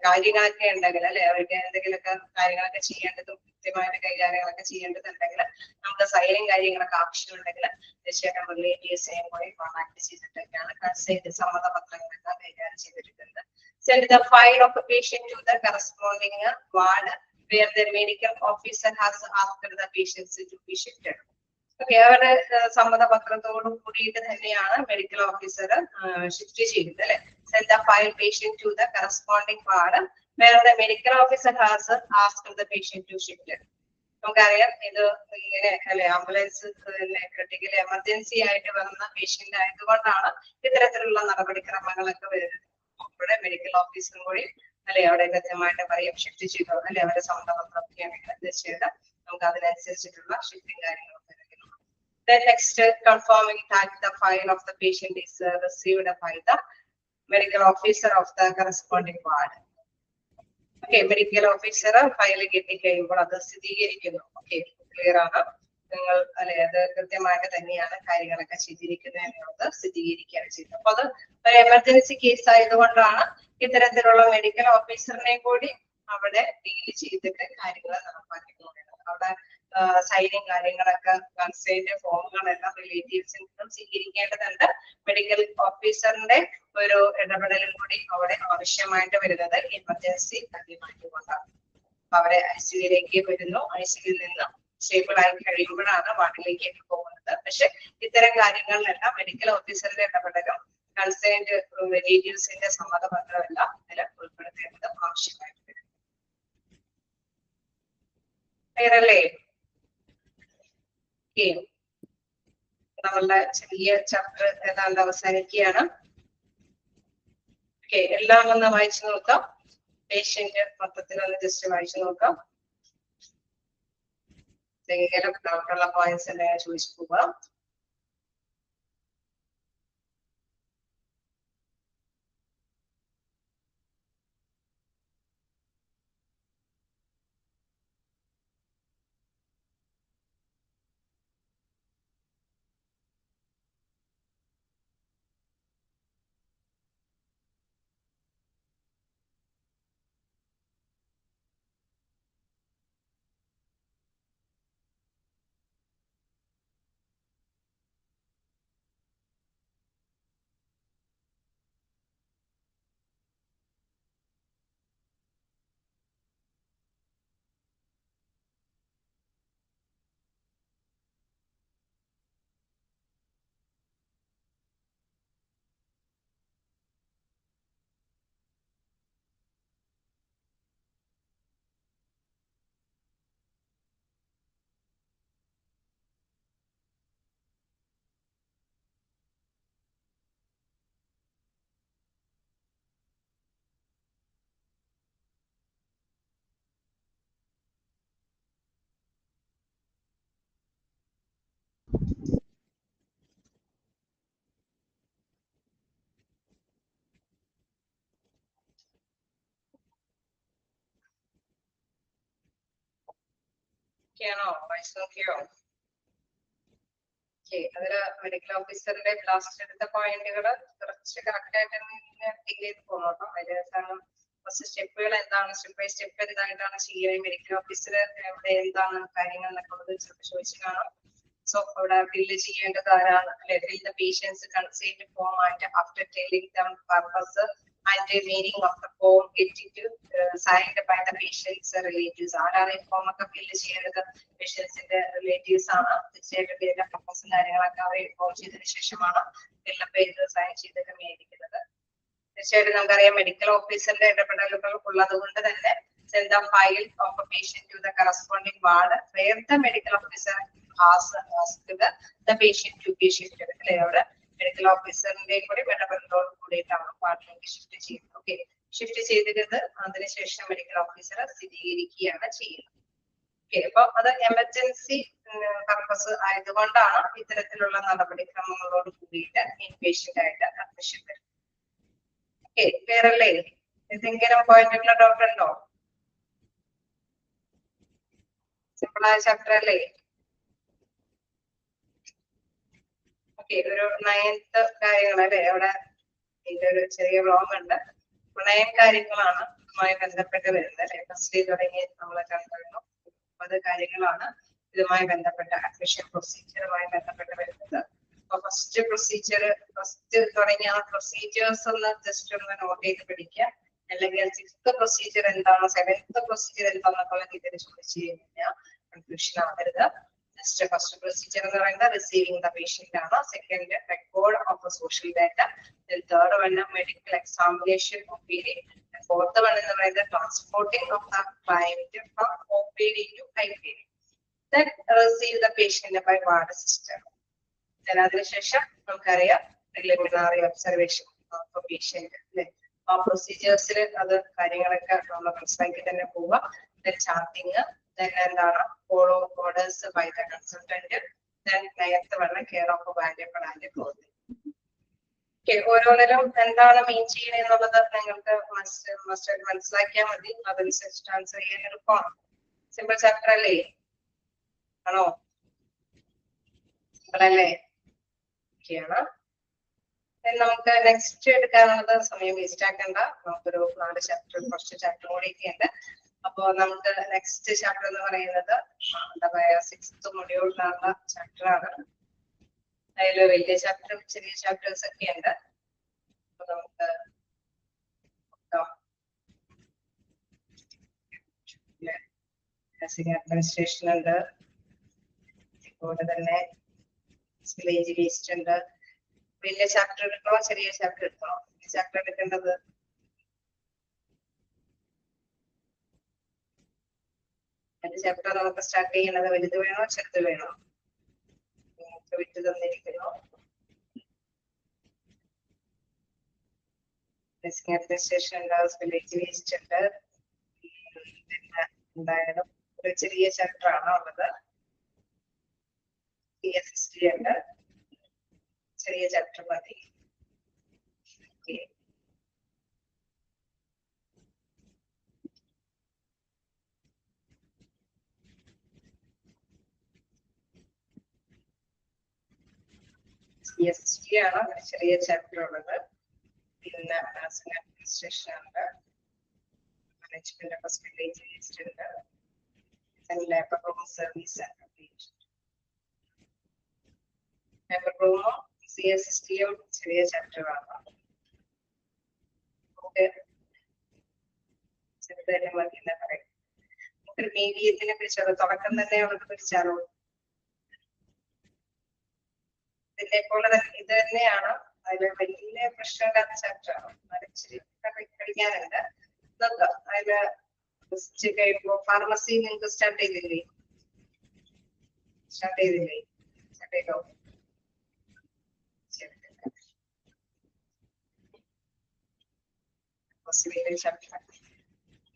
കാര്യങ്ങളൊക്കെ ഉണ്ടെങ്കിൽ അല്ലെ അവർക്ക് എന്തെങ്കിലുമൊക്കെ കാര്യങ്ങളൊക്കെ ചെയ്യേണ്ടതും കൃത്യമായിട്ട് കൈകാര്യങ്ങളൊക്കെ ചെയ്യേണ്ടതുണ്ടെങ്കിൽ നമുക്ക് സൈനും കാര്യങ്ങളൊക്കെ ആവശ്യമുണ്ടെങ്കിൽ തീർച്ചയായിട്ടും റിലേറ്റീവ്സിനെയും കൂടി കോൺടാക്ട് ചെയ്തിട്ടൊക്കെയാണ് കൺസെന്റ് സമ്മതപത്രങ്ങളൊക്കെ കൈകാര്യം ചെയ്തിരിക്കുന്നത്. Send the file of the patient to the corresponding ward where the medical officer has asked the patients to be shifted. Okay, അവരുടെ സമ്മതപത്രത്തോട് കൂടിയിട്ട് തന്നെയാണ് മെഡിക്കൽ ഓഫീസർ ഷിഫ്റ്റ് ചെയ്യുന്നത് അല്ലെ. Send the file patient to the corresponding ward where the medical officer has asked the patient to shift. നമുക്കറിയാം ഇത് ഇങ്ങനെ അല്ലെ ambulance critical emergency ആയിട്ട് വന്ന പേഷ്യന്റ് ആയതുകൊണ്ടാണ് ഇത്തരത്തിലുള്ള നടപടിക്രമങ്ങളൊക്കെ വരുന്നത്. ഇവിടെ മെഡിക്കൽ ഓഫീസറും കൂടി അല്ലെ അവിടെ കൃത്യമായിട്ട് പറയും ഷിഫ്റ്റ് ചെയ്തോ അല്ലെ അവരുടെ സമ്മതപത്രമൊക്കെ ആണെങ്കിൽ തീർച്ചയായിട്ടും നമുക്ക് അതിനനുസരിച്ചിട്ടുള്ള ഷിഫ്റ്റിംഗ് കാര്യങ്ങളൊക്കെ നൽകുന്നു. Then next, confirming that the file of the patient is received by the medical officer of the corresponding ward. Okay, medical officer file കിട്ടിക്കഴിയുമ്പോൾ അത് സ്ഥിരീകരിക്കുന്നു. ഓക്കെ, ക്ലിയർ ആണ്. നിങ്ങൾ അല്ലെ അത് കൃത്യമായിട്ട് തന്നെയാണ് കാര്യങ്ങളൊക്കെ ചെയ്തിരിക്കുന്നത് എന്നുള്ളത് സ്ഥിരീകരിക്കുകയാണ് ചെയ്യുന്നത്. അപ്പൊ അത് ഒരു എമർജൻസി കേസ് ആയതുകൊണ്ടാണ് ഇത്തരത്തിലുള്ള മെഡിക്കൽ ഓഫീസറിനെ കൂടി അവിടെ ഡീൽ ചെയ്തിട്ട് കാര്യങ്ങൾ നടപ്പാക്കി പോകുന്നത്. അവിടെ സൈനിങ് കാര്യങ്ങളൊക്കെ കൺസൈന്റ് ഫോമുകളെല്ലാം റിലേറ്റീവ്സിൽ നിന്നും സ്വീകരിക്കേണ്ടതുണ്ട്. മെഡിക്കൽ ഓഫീസറിന്റെ ഒരു ഇടപെടലും കൂടി അവിടെ ആവശ്യമായിട്ട് വരുന്നത് എമർജൻസി കാര്യമായിട്ടുകൊണ്ടാണ്. അവരെ ICUയിലേക്ക് വരുന്നു. ICUയിൽ നിന്ന് സ്റ്റേബിൾ ആയി കഴിയുമ്പോഴാണ് വാർഡിലേക്ക് പോകുന്നത്. പക്ഷെ ഇത്തരം കാര്യങ്ങളിലെല്ലാം മെഡിക്കൽ ഓഫീസറുടെ ഇടപെടലും കൺസേൺഡ് റിലേറ്റീവ്സിന്റെ സമ്മതപത്രമെല്ലാം ഇതിൽ ഉൾപ്പെടുത്തേണ്ടത് ആവശ്യമായിട്ട് വരും. ക്ലിയർ അല്ലേ? നമ്മളുടെ ചെറിയ ചാപ്റ്റർ ഏതാണ്ട് അവസാനിക്കുകയാണ്. ഓക്കെ, എല്ലാം ഒന്ന് വായിച്ചു നോക്കാം. പേഷ്യന്റ് മൊത്തത്തിൽ ഒന്ന് ജസ്റ്റ് വായിച്ചു നോക്കാം. എന്തെങ്കിലും ഡൗട്ടുള്ള പോയിന്റ്സ് എല്ലാം ചോദിച്ചു പോവാം. വായിച്ചു നോക്കിയോ? അതില് മെഡിക്കൽ ഓഫീസറിന്റെ ലാസ്റ്റ് എടുത്ത പോയിന്റുകൾ കുറച്ച് കറക്റ്റ് ആയിട്ട് ഫീൽ ചെയ്ത് പോകണം. അതിൽ ഫസ്റ്റ് സ്റ്റെപ്പുകൾ എന്താണ്, സ്റ്റെപ്പ് ബൈ സ്റ്റെപ്പ് എന്തായിട്ടാണ് ചെയ്യുക, മെഡിക്കൽ ഓഫീസർ ഇവിടെ എന്താണ് കാര്യങ്ങൾ എന്നൊക്കെ ഉള്ളത് ചിലപ്പോൾ ചോദിച്ചു കാണാം. സോ ഇവിടെ ഫില്ല് ചെയ്യേണ്ടത് ആരാണ്, fill the patient's consent form and after telling them purpose and the meaning of the form, get it signed by the patient's relatives. ആരാണ് ഈ ഫോം ഒക്കെ ഫില്ല് ചെയ്യുന്നത്, പേഷ്യൻസിന്റെ റിലേറ്റീവ്സ് ആണ്. തീർച്ചയായിട്ടും ഇതിന്റെ പർപ്പസും കാര്യങ്ങളൊക്കെ അവർ ഇൻഫോം ചെയ്തതിനു ശേഷമാണ് ഫില്ലപ്പ് ചെയ്ത് സൈൻ ചെയ്തൊക്കെ മേടിക്കുന്നത്. തീർച്ചയായിട്ടും നമുക്കറിയാം മെഡിക്കൽ ഓഫീസറിന്റെ ഇടപെടലുകൾ ഉള്ളത് കൊണ്ട് തന്നെ send the file of a patient to the corresponding ward where the medical officer asked the patient to be shifted. അവിടെ മെഡിക്കൽ ഓഫീസറിന്റെ കൂടി ഇടപെടലോട് കൂടിയിട്ടാണ് വാർഡിലേക്ക് ഷിഫ്റ്റ് ചെയ്യുന്നത്. ഓക്കെ, ഷിഫ്റ്റ് ചെയ്തിട്ട് അതിനുശേഷം മെഡിക്കൽ ഓഫീസർ സ്ഥിരീകരിക്കുകയാണ് ചെയ്യുന്നത്. ഓക്കെ, അപ്പൊ അത് എമർജൻസി പർപ്പസ് ആയതുകൊണ്ടാണ് ഇത്തരത്തിലുള്ള നടപടിക്രമങ്ങളോട് കൂടിയിട്ട് ഇൻപേഷ്യന്റ് ആയിട്ട് അഡ്മിഷൻ വരും. ഓക്കെ, ക്ലിയർ അല്ലേ? എന്തെങ്കിലും പോയിന്റുള്ള ഡൗട്ട് ഉണ്ടോ? സിമ്പിൾ ആയ ചാപ്റ്റർ അല്ലേ? ഓക്കെ, ഒരു 9th കാര്യങ്ങൾ അല്ലേ, അവിടെ ഇതിന്റെ ഒരു ചെറിയ വ്ലോഗ് ഉണ്ട്. 9 കാര്യങ്ങളാണ് ഇതുമായി ബന്ധപ്പെട്ട് വരുന്നത് അല്ലെ. ഫസ്റ്റ് തുടങ്ങി നമ്മൾ കണ്ടിരുന്നു 30 കാര്യങ്ങളാണ് ഇതുമായി ബന്ധപ്പെട്ട അഡ്മിഷൻ പ്രൊസീജിയറുമായി ബന്ധപ്പെട്ട് വരുന്നത്. അപ്പൊ ഫസ്റ്റ് പ്രൊസീജിയർ, ഫസ്റ്റ് തുടങ്ങിയ പ്രൊസീജിയേഴ്സ് ഒന്ന് ജസ്റ്റ് ഒന്ന് നോട്ട് ചെയ്ത് പിടിക്കുക. അല്ലെങ്കിൽ 6th പ്രൊസീജിയർ എന്താണ്, 7th പ്രൊസീജിയർ എന്താണെന്നുള്ള രീതിയിൽ ചോദിച്ചു കഴിഞ്ഞാൽ കൺഫ്യൂഷൻ ആവരുത്. ജസ്റ്റ് ഫസ്റ്റ് പ്രൊസീജിയർ എന്ന് പറയുന്നത് റിസീവിംഗ് ദ പേഷ്യന്റ് ആണ്. Second record of social data. Third one medical examination OPD. Fourth one എന്ന് പറയുന്നത് transporting of the client from OPD to IPD. Then receive the patient by ward system. Then അതിനുശേഷം നമുക്കറിയാം preliminary observation of patient അല്ലെ. ആ പ്രൊസീജിയേഴ്സിൽ അത് കാര്യങ്ങളൊക്കെ നമ്മൾ മനസ്സിലാക്കി തന്നെ പോവുക. Then charting, then എന്താണ് follow orders by the consultant. Then നേരത്തെ പറഞ്ഞ care of valuable and clothing. ഓരോന്നിലും എന്താണ് മീൻ ചെയ്യുന്നത് എന്നുള്ളത് നിങ്ങൾക്ക് മനസ്സിലാക്കിയാൽ മതി. അതനുസരിച്ച് ആൻസർ ചെയ്യാൻ എളുപ്പമാണ്. സിമ്പിൾ ചാപ്റ്റർ അല്ലേ? ആണോ? സിമ്പിൾ അല്ലേ? ഓക്കെയാണ്. നമുക്ക് നെക്സ്റ്റ് എടുക്കാനുള്ളത് സമയം വേസ്റ്റ് ആക്കണ്ട. നമുക്കൊരു 4 ചാപ്റ്റർ, കുറച്ച് ചാപ്റ്റർ കൂടിയൊക്കെ ഉണ്ട്. അപ്പോ നമുക്ക് നെക്സ്റ്റ് ചാപ്റ്റർ എന്ന് പറയുന്നത് എന്താ പറയാ 6th മൊഡ്യൂളിലുള്ള ചാപ്റ്റർ ആണ്. അതിൽ വലിയ ചാപ്റ്ററും ചെറിയ ചാപ്റ്റേഴ്സ് ഒക്കെ ഉണ്ട്. അപ്പൊ നമുക്ക് അഡ്മിനിസ്ട്രേഷൻ ഉണ്ട്, അതുപോലെ തന്നെ വില്ലേജ് വേസ്റ്റ് ഉണ്ട്. വലിയ ചാപ്റ്റർ എടുക്കണോ ചെറിയ ചാപ്റ്റർ എടുക്കണോ? ചാപ്റ്റർ എടുക്കേണ്ടത് ചാപ്റ്റർ നമുക്ക് സ്റ്റാർട്ട് ചെയ്യുന്നത് വലുത് വേണോ ചെറുത് വേണോ? വിട്ടു തന്നിരിക്കുന്നു. അഡ്മിനിസ്ട്രേഷൻ ഉണ്ട്, വില്ലേജ് വേസ്റ്റ് ഉണ്ട്. എന്തായാലും ഒരു ചെറിയ ചാപ്റ്റർ ആണ് ഉള്ളത്. PSST ഉണ്ട്, ചെറിയ ചാപ്റ്റർ മതി. PSST ആണ് ഒരു ചെറിയ ചാപ്റ്റർ ഉള്ളത്. പിന്നെ അഡ്മിനിസ്ട്രേഷൻ ഉണ്ട്, മാനേജ്മെന്റ് ഓഫ് വില്ലേജ് വേസ്റ്റ് ഉണ്ട്, labour room service and labour റൂമും CSSTയും ചെറിയ ചാപ്റ്റർ ആണ്. ചെറുതായിട്ട് മതി എന്ന് പറയും. നമുക്കൊരു മീഡിയത്തിനെ കുറിച്ചോ തുടക്കം തന്നെ അവർക്ക് പിടിച്ചാലോ? ഇതിനെ പോലെ തന്നെ ഇത് തന്നെയാണ്. അതിൽ വലിയ പ്രശ്നമില്ലാത്ത ചാപ്റ്റർ ആണ്. പഠിക്കാനുണ്ട്. നോക്കാം. അതില് കഴിയുമ്പോ ഫാർമസി നിങ്ങൾക്ക് സ്റ്റാർട്ട് ചെയ്തില്ലേ? സ്റ്റാർട്ട് ചെയ്തില്ലേ? സ്റ്റാർട്ട് ചെയ്തോ?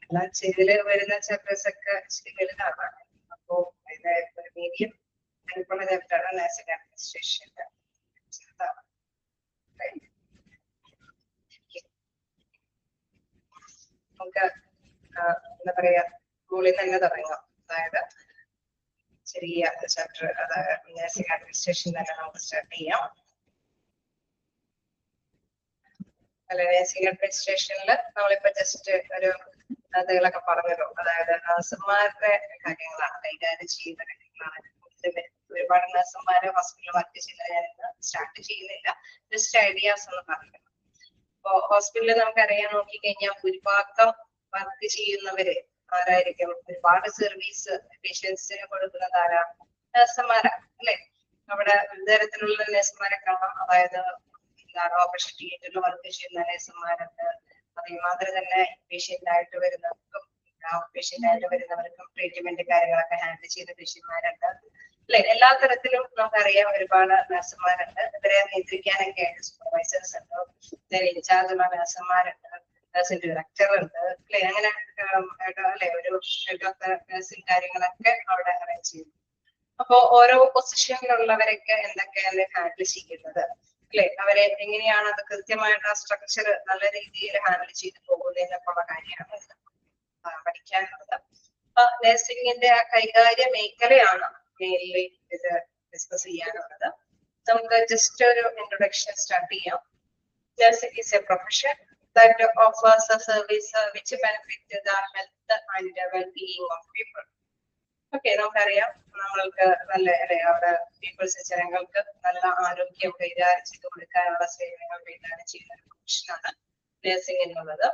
എല്ലാം ഇതില് വരുന്ന ചാപ്റ്റേഴ്സ് ഒക്കെ ഇച്ചിരി വലുതാണ്. അപ്പോ അതിന്റെ ഒരു മീഡിയം അനുഭവ ചാപ്റ്ററാണ് നഴ്സിംഗ് അഡ്മിനിസ്ട്രേഷൻ. നമുക്ക് എന്താ പറയാ സ്കൂളിൽ തന്നെ തുടങ്ങാം. അതായത് ചെറിയ ചാപ്റ്റർ നഴ്സിംഗ് അഡ്മിനിസ്ട്രേഷൻ തന്നെ നമുക്ക് സ്റ്റാർട്ട് ചെയ്യാം. അല്ല, നഴ്സിംഗ് അഡ്മിനിസ്ട്രേഷനിൽ നമ്മളിപ്പോ ജസ്റ്റ് ഒരു അതുകളൊക്കെ പറഞ്ഞല്ലോ, അതായത് നഴ്സുമാരുടെ കാര്യങ്ങളാണ് കൈകാര്യം ചെയ്യുന്ന കാര്യങ്ങളാണ്. ഒരുപാട് നഴ്സുമാരെ ഹോസ്പിറ്റലിൽ വർക്ക് ചെയ്യുന്ന സ്റ്റാർട്ട് ചെയ്യുന്നില്ല, ജസ്റ്റ് ഐഡിയാസ് എന്ന് പറയുന്നത്. അപ്പോ ഹോസ്പിറ്റലിൽ നമുക്കറിയാൻ നോക്കിക്കഴിഞ്ഞാൽ ഭൂരിഭാഗം വർക്ക് ചെയ്യുന്നവര് ആരായിരിക്കും? ഒരുപാട് സർവീസ് പേഷ്യൻസിന് കൊടുക്കുന്നത് ആരാ? നഴ്സുമാരാണ് അല്ലെ? അവിടെ വിവിധതരത്തിലുള്ള നഴ്സുമാരെ കാണാം. അതായത് ഓപ്പറേഷൻ തിയേറ്ററിൽ വർക്ക് ചെയ്യുന്ന നഴ്സുമാരുണ്ട്, അതേമാതിരി തന്നെ പേഷ്യന്റ് ആയിട്ട് വരുന്നവർക്കും ട്രീറ്റ്മെന്റ് കാര്യങ്ങളൊക്കെ ഹാൻഡിൽ ചെയ്യുന്ന പേഷ്യന്മാരുണ്ട് അല്ലെ? എല്ലാ തരത്തിലും നമുക്കറിയാം ഒരുപാട് നഴ്സുമാരുണ്ട്. ഇവരെ നിയന്ത്രിക്കാനൊക്കെ ആയിട്ട് സൂപ്പർവൈസേഴ്സ് ഉണ്ട്, ഇൻചാർജുള്ള നഴ്സുമാരുണ്ട്, നഴ്സിംഗ് ഡയറക്ടർ ഉണ്ട് അല്ലെ? അങ്ങനെ അല്ലെ ഒരു നഴ്സിംഗ് കാര്യങ്ങളൊക്കെ അവിടെ അറേഞ്ച് ചെയ്യുന്നു. അപ്പോ ഓരോ പൊസിഷനിലുള്ളവരൊക്കെ എന്തൊക്കെയാണ് ഹാൻഡിൽ ചെയ്യുന്നത് അല്ലെ? അവരെ എങ്ങനെയാണ് അത് കൃത്യമായിട്ട് ആ സ്ട്രക്ചർ നല്ല രീതിയിൽ ഹാൻഡിൽ ചെയ്ത് പോകുന്നത് എന്നൊക്കെയുള്ള കാര്യമാണ് പഠിക്കാനുള്ളത്. നഴ്സിംഗിന്റെ ആ കൈകാര്യ മേഖലയാണ് മെയിൻലി ഇത് ഡിസ്കസ് ചെയ്യാനുള്ളത്. നമുക്ക് ജസ്റ്റ് ഒരു ഇൻട്രൊഡക്ഷൻ സ്റ്റാർട്ട് ചെയ്യാം. Nursing is a profession that offers a service which benefit the health and well-being of people. Okay, നമുക്കറിയാം നമ്മൾക്ക് നല്ല അല്ലെ അവിടെ പീപ്പിൾസ് ജനങ്ങൾക്ക് നല്ല ആരോഗ്യം കൈകാര്യം ചെയ്ത് കൊടുക്കാനുള്ള സേവനങ്ങൾ കൈകാര്യം ചെയ്യുന്ന ഒരു പ്രൊഫഷനാണ് നഴ്സിംഗ് എന്നുള്ളത്.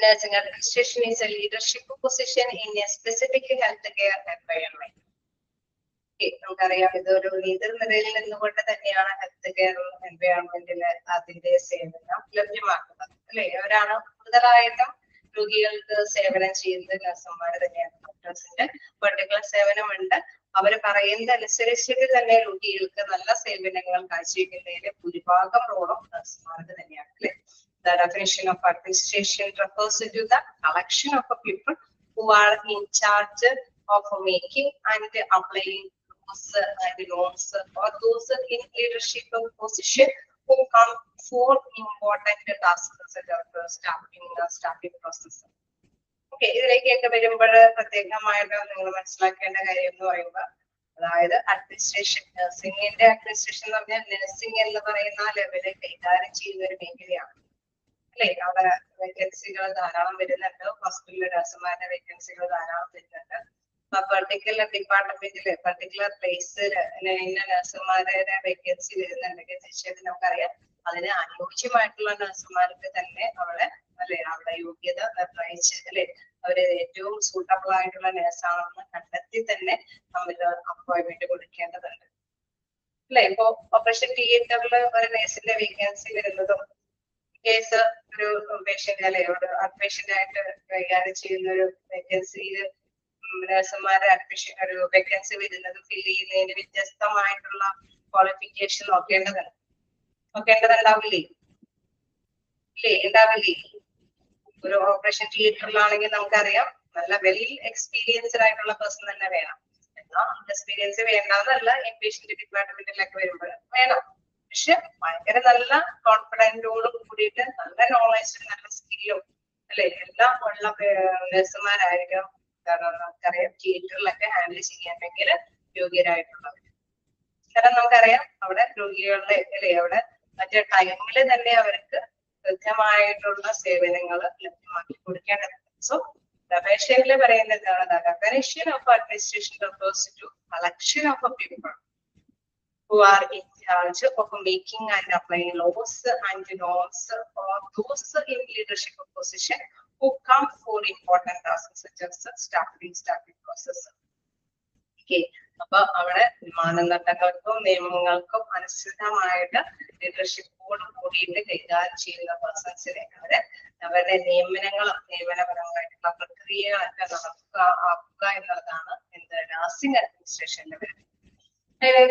Nursing administration is a leadership position in a specific healthcare environment. നമുക്കറിയാം ഇതൊരു നേതൃനിരയിൽ നിന്നുകൊണ്ട് തന്നെയാണ് ഹെൽത്ത് കെയർ എൻവയോൺമെന്റില് അതിന്റെ സേവനം ലഭ്യമാക്കുന്നത് അല്ലെ? അവരാണ് കൂടുതലായിട്ടും രോഗികൾക്ക് സേവനം ചെയ്യുന്നത് നഴ്സുമാർ തന്നെയാണ്. ഡോക്ടേഴ്സിന്റെ പെർട്ടിക്കുലർ സേവനമുണ്ട്. അവർ പറയുന്നതനുസരിച്ചിട്ട് തന്നെ രോഗികൾക്ക് നല്ല സേവനങ്ങൾ കാഴ്ചവെക്കുന്നതിൽ ഭൂരിഭാഗം റോളും നഴ്സുമാർക്ക് തന്നെയാണ് അല്ലെ? The definition of administration refers to the collection of people who are in charge of making and applying rules and norms, or those in leadership position who come for important tasks such as staffing process. Okay, ഇതിലേക്കൊക്കെ വരുമ്പോൾ പ്രത്യേകമായിട്ട് നിങ്ങൾ മനസ്സിലാക്കേണ്ട കാര്യം എന്ന് പറയുമ്പോൾ, അതായത് administration, നഴ്സിംഗിന്റെ administration എന്ന് പറഞ്ഞാൽ നഴ്സിംഗ് എന്ന് പറയുന്ന ലെവലിൽ കൈകാര്യം ചെയ്യുന്ന ഒരു മേഖലയാണ് അല്ലെ? അവിടെ വേക്കൻസികൾ ധാരാളം വരുന്നുണ്ട്. ഹോസ്പിറ്റലിലെ നഴ്സുമാരുടെ വേക്കൻസികൾ ധാരാളം വരുന്നുണ്ട്. പെർട്ടിക്കുലർ ഡിപ്പാർട്ട്മെന്റില് പെർട്ടിക്കുലർ പ്ലേസില് ഇന്ന നഴ്സുമാരുടെ വേക്കൻസി വരുന്നുണ്ടെങ്കിൽ തീർച്ചയായിട്ടും നമുക്കറിയാം അതിന് അനുയോജ്യമായിട്ടുള്ള നഴ്സുമാർക്ക് തന്നെ അവിടെ അല്ലെ അവിടെ യോഗ്യത നിർണയിച്ച് അല്ലെ അവര് ഏറ്റവും സൂട്ടബിൾ ആയിട്ടുള്ള നഴ്സാണെന്ന് കണ്ടെത്തി തന്നെ നമ്മൾ അപ്പോയിന്റ്മെന്റ് കൊടുക്കേണ്ടതുണ്ട് അല്ലെ? ഇപ്പോ ഓപ്പറേഷൻ തിയേറ്ററിൽ ഒരു നഴ്സിന്റെ വേക്കൻസി വരുന്നതും കേസ് ഒരു പേഷ്യന്റ് അല്ലെ ഒരു പേഷ്യന്റ് ആയിട്ട് കൈകാര്യം ചെയ്യുന്ന ഒരു വേക്കൻസിയിൽ നഴ്സുമാരുടെ അഡ്മിഷൻ ഒരു വേക്കൻസി വരുന്നത് ഫില്ല് ചെയ്യുന്നതിന് വ്യത്യസ്തമായിട്ടുള്ള ക്വാളിഫിക്കേഷൻ നോക്കേണ്ടതുണ്ടാവില്ലേ? ഉണ്ടാവില്ലേ? ഒരു ഓപ്പറേഷൻ തിയേറ്ററിലാണെങ്കിൽ നമുക്കറിയാം നല്ല വെൽ എക്സ്പീരിയൻസ്ഡ് ആയിട്ടുള്ള പേഴ്സൺ തന്നെ വേണം. എന്നാൽ എക്സ്പീരിയൻസ് വേണ്ടെന്നല്ല, ഇൻപേഷ്യന്റ് ഡിപ്പാർട്ട്മെന്റിലൊക്കെ വരുമ്പോൾ വേണം. പക്ഷെ ഭയങ്കര നല്ല കോൺഫിഡൻറ്റോട് കൂടിയിട്ട് നല്ല നോളജും നല്ല സ്കില്ലും അല്ലെ എല്ലാം ഉള്ള നഴ്സുമാരായിരിക്കും നമുക്കറിയാം തിയേറ്ററിലൊക്കെ ഹാൻഡിൽ ചെയ്യാനെങ്കിൽ യോഗ്യരായിട്ടുള്ളവർ. കാരണം നമുക്കറിയാം അവിടെ രോഗികളുടെ അല്ലെ അവിടെ മറ്റേ ടൈമിൽ തന്നെ അവർക്ക് കൃത്യമായിട്ടുള്ള സേവനങ്ങൾ ലഭ്യമാക്കി കൊടുക്കേണ്ടതുണ്ട്. സോ definition പറയുന്നത് എന്താണ്? Definition of administration refers to collection of people who are in charge of making and applying laws and norms, or those in leadership position who come for important tasks such as staffing process. Okay, അപ്പൊ അവിടെ മാനദണ്ഡങ്ങൾക്കും നിയമങ്ങൾക്കും അനുസൃതമായിട്ട് ലീഡർഷിപ്പോട് കൂടിയിട്ട് കൈകാര്യം ചെയ്യുന്ന പേഴ്സൺസിനെ അവരുടെ നിയമനപരമായിട്ടുള്ള പ്രക്രിയകളൊക്കെ നടക്കുക എന്നുള്ളതാണ് എന്ത് നഴ്സിംഗ് അഡ്മിനിസ്ട്രേഷനിൽ വരുന്നത്.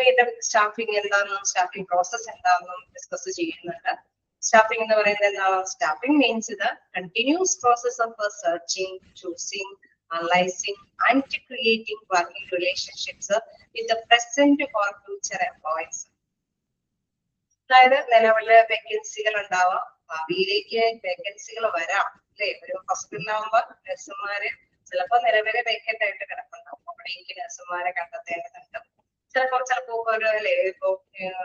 വീണ്ടും സ്റ്റാഫിംഗ് എന്താണെന്നും സ്റ്റാഫിംഗ് പ്രോസസ് എന്താണെന്നും ഡിസ്കസ് ചെയ്യുന്നുണ്ട്. സ്റ്റാഫിംഗ് എന്ന് പറയുന്നത് എന്താണ്? Staffing means the continuous process of searching, choosing, analyzing and creating working relationships with the present or future employees. അതായത് നിലവിലെ വേക്കൻസികൾ ഉണ്ടാവാം, ഭാവിയിലേക്ക് വേക്കൻസികൾ വരാം അല്ലെ? ഒരു ഹോസ്പിറ്റലാകുമ്പോൾ നഴ്സുമാര് ചിലപ്പോൾ നിലവിലെ വേക്കന്റ് ആയിട്ട് കിടക്കുന്നുണ്ടാവും. എവിടെയെങ്കിലും നഴ്സുമാരെ കണ്ടെത്തേണ്ടതുണ്ട്. ചിലപ്പോ ഒരു ഇപ്പോ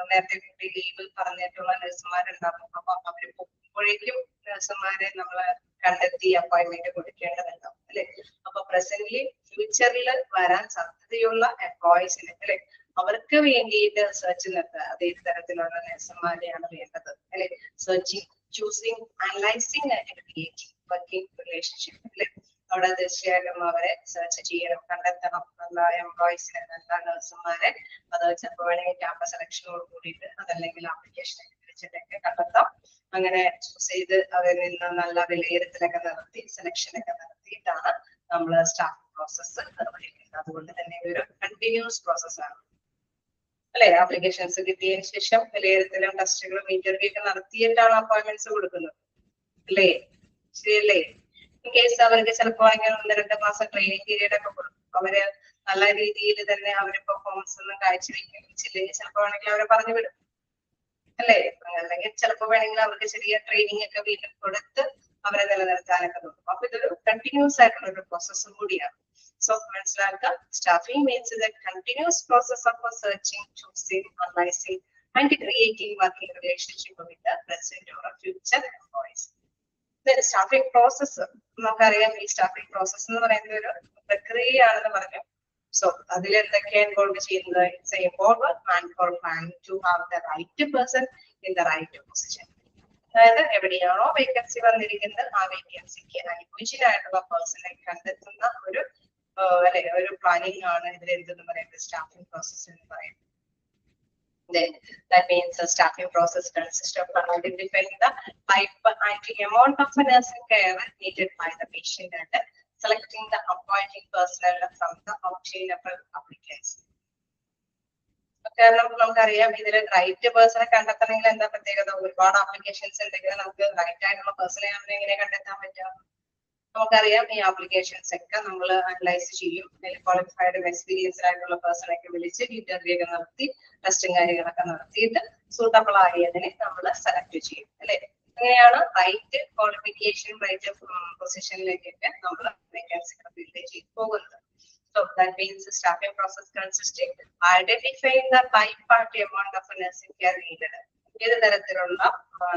നേരത്തെ കുട്ടി ലീവ് പറഞ്ഞിട്ടുള്ള നഴ്സുമാരുണ്ടാകും. അപ്പൊ അവര് പോകുമ്പോഴേക്കും നഴ്സുമാരെ നമ്മള് കണ്ടെത്തി അപ്പോയിന്റ്മെന്റ് കൊടുക്കേണ്ടതുണ്ടാവും അല്ലെ. അപ്പൊ പ്രസന്റ്ലി ഫ്യൂച്ചറിൽ വരാൻ സാധ്യതയുള്ള എംപ്ലോയീസിന് അല്ലെ അവർക്ക് വേണ്ടിയിട്ട് സെർച്ച് നടത്തുക. അതേ തരത്തിലുള്ള നഴ്സുമാരെയാണ് വേണ്ടത് അല്ലെ. Searching, choosing, analysing and creating working relationship അല്ലെ. അവിടെ തീർച്ചയായിട്ടും അവരെ സെർച്ച് ചെയ്യണം, കണ്ടെത്തണം. നല്ല എംപ്ലോയീസിനെ, നല്ല നഴ്സുമാരെ അത് ചിലപ്പോൾ വേണമെങ്കിൽ ക്യാമ്പസ് സെലക്ഷനോട് കൂടിയിട്ട് അതല്ലെങ്കിൽ ആപ്ലിക്കേഷൻ വെച്ചിട്ടൊക്കെ കണ്ടെത്താം. അങ്ങനെ ചൂസ് ചെയ്ത് അവരിൽ നിന്ന് നല്ല വിലയിരുത്തലൊക്കെ നടത്തി സെലക്ഷനൊക്കെ നടത്തിയിട്ടാണ് നമ്മൾ സ്റ്റാഫിംഗ് പ്രോസസ്സ് നിർവഹിക്കുന്നത്. അതുകൊണ്ട് തന്നെ ഇതൊരു കണ്ടിന്യൂസ് പ്രോസസ്സാണ് അല്ലെ. ആപ്ലിക്കേഷൻസ് കിട്ടിയതിനു ശേഷം വിലയിരുത്തലും ടെസ്റ്റുകളും ഇന്റർവ്യൂ ഒക്കെ നടത്തിയിട്ടാണ് അപ്പോയിന്റ്മെന്റ്സ് കൊടുക്കുന്നത് അല്ലേ. ശരിയല്ലേ. ഇൻ കേസ് അവർക്ക് ചിലപ്പോൾ ഇങ്ങനെ 1-2 മാസം ട്രെയിനിങ് പീരീഡ് ഒക്കെ കൊടുക്കും. അവര് നല്ല രീതിയിൽ തന്നെ അവര് പെർഫോമൻസ് ഒന്നും കാഴ്ചവെച്ചില്ലെങ്കിൽ ചിലപ്പോൾ വേണമെങ്കിൽ അവരെ പറഞ്ഞു വിടും അല്ലേ. അല്ലെങ്കിൽ ചിലപ്പോൾ വേണമെങ്കിൽ അവർക്ക് ചെറിയ ട്രെയിനിങ് ഒക്കെ വീണ്ടും കൊടുത്ത് അവരെ നിലനിർത്താനൊക്കെ നോക്കും. അപ്പൊ ഇതൊരു കണ്ടിന്യൂസ് ആയിട്ടുള്ള ഒരു പ്രോസസ്സും കൂടിയാണ്. സോ മനസ്സിലാക്കുക, staffing means the continuous process of searching, choosing, analysing and creating working relationship with the present or future employees. Staffing process നമുക്കറിയാം. ഈ സ്റ്റാഫിംഗ് പ്രോസസ് എന്ന് പറയുന്നത് ഒരു പ്രക്രിയയാണെന്ന് പറഞ്ഞു. സോ അതിൽ എന്തൊക്കെയാണ് ഇൻവോൾവ് ചെയ്യുന്നത്? It's a important and for planning to have the right person in the right position. അതായത് എവിടെയാണോ വേക്കൻസി വന്നിരിക്കുന്നത് ആ വേക്കൻസിക്ക് അനുയോജ്യനായിട്ടുള്ള പേഴ്സണെ കണ്ടെത്തുന്ന ഒരു അല്ലെ ഒരു പ്ലാനിംഗ് ആണ് ഇതിൽ എന്തെന്ന് പറയുന്നത് സ്റ്റാഫിംഗ് പ്രോസസ് എന്ന് പറയുന്നത്. Then that means the staffing process consists of identifying the type and amount of nursing care needed by the patient and selecting the appointing personnel from the obtainable applicants. കാരണം നമുക്കറിയാം ഇതിൽ right പേഴ്സണെ കണ്ടെത്തണമെങ്കിൽ എന്താ പ്രത്യേകത? ഒരുപാട് ആപ്ലിക്കേഷൻസ് ഉണ്ടെങ്കിൽ നമുക്ക് റൈറ്റ് ആയിട്ടുള്ള പേഴ്സണെ നമ്മൾ എങ്ങനെ കണ്ടെത്താൻ പറ്റുക? നമുക്കറിയാം ഈ ആപ്ലിക്കേഷൻസ് ഒക്കെ നമ്മൾ അനലൈസ് ചെയ്യും. ക്വാളിഫൈഡ് എക്സ്പീരിയൻസ്ഡ് ആയിട്ടുള്ള പേഴ്സണെ ഒക്കെ വിളിച്ച് ഇന്റർവ്യൂ ഒക്കെ നടത്തി ടെസ്റ്റും കാര്യങ്ങളൊക്കെ നടത്തിയിട്ട് സൂട്ടബിൾ ആയതിനെ നമ്മൾ സെലക്ട് ചെയ്യും അല്ലെ. അങ്ങനെയാണ് റൈറ്റ് ക്വാളിഫിക്കേഷൻ, റൈറ്റ് പൊസിഷനിലേക്കൊക്കെ നമ്മൾ വേക്കൻസി ഫില്ല് ചെയ്ത് പോകുന്നത്. So that means the staffing process consisting identifying the type and amount of nursing care needed. ഏത് തരത്തിലുള്ള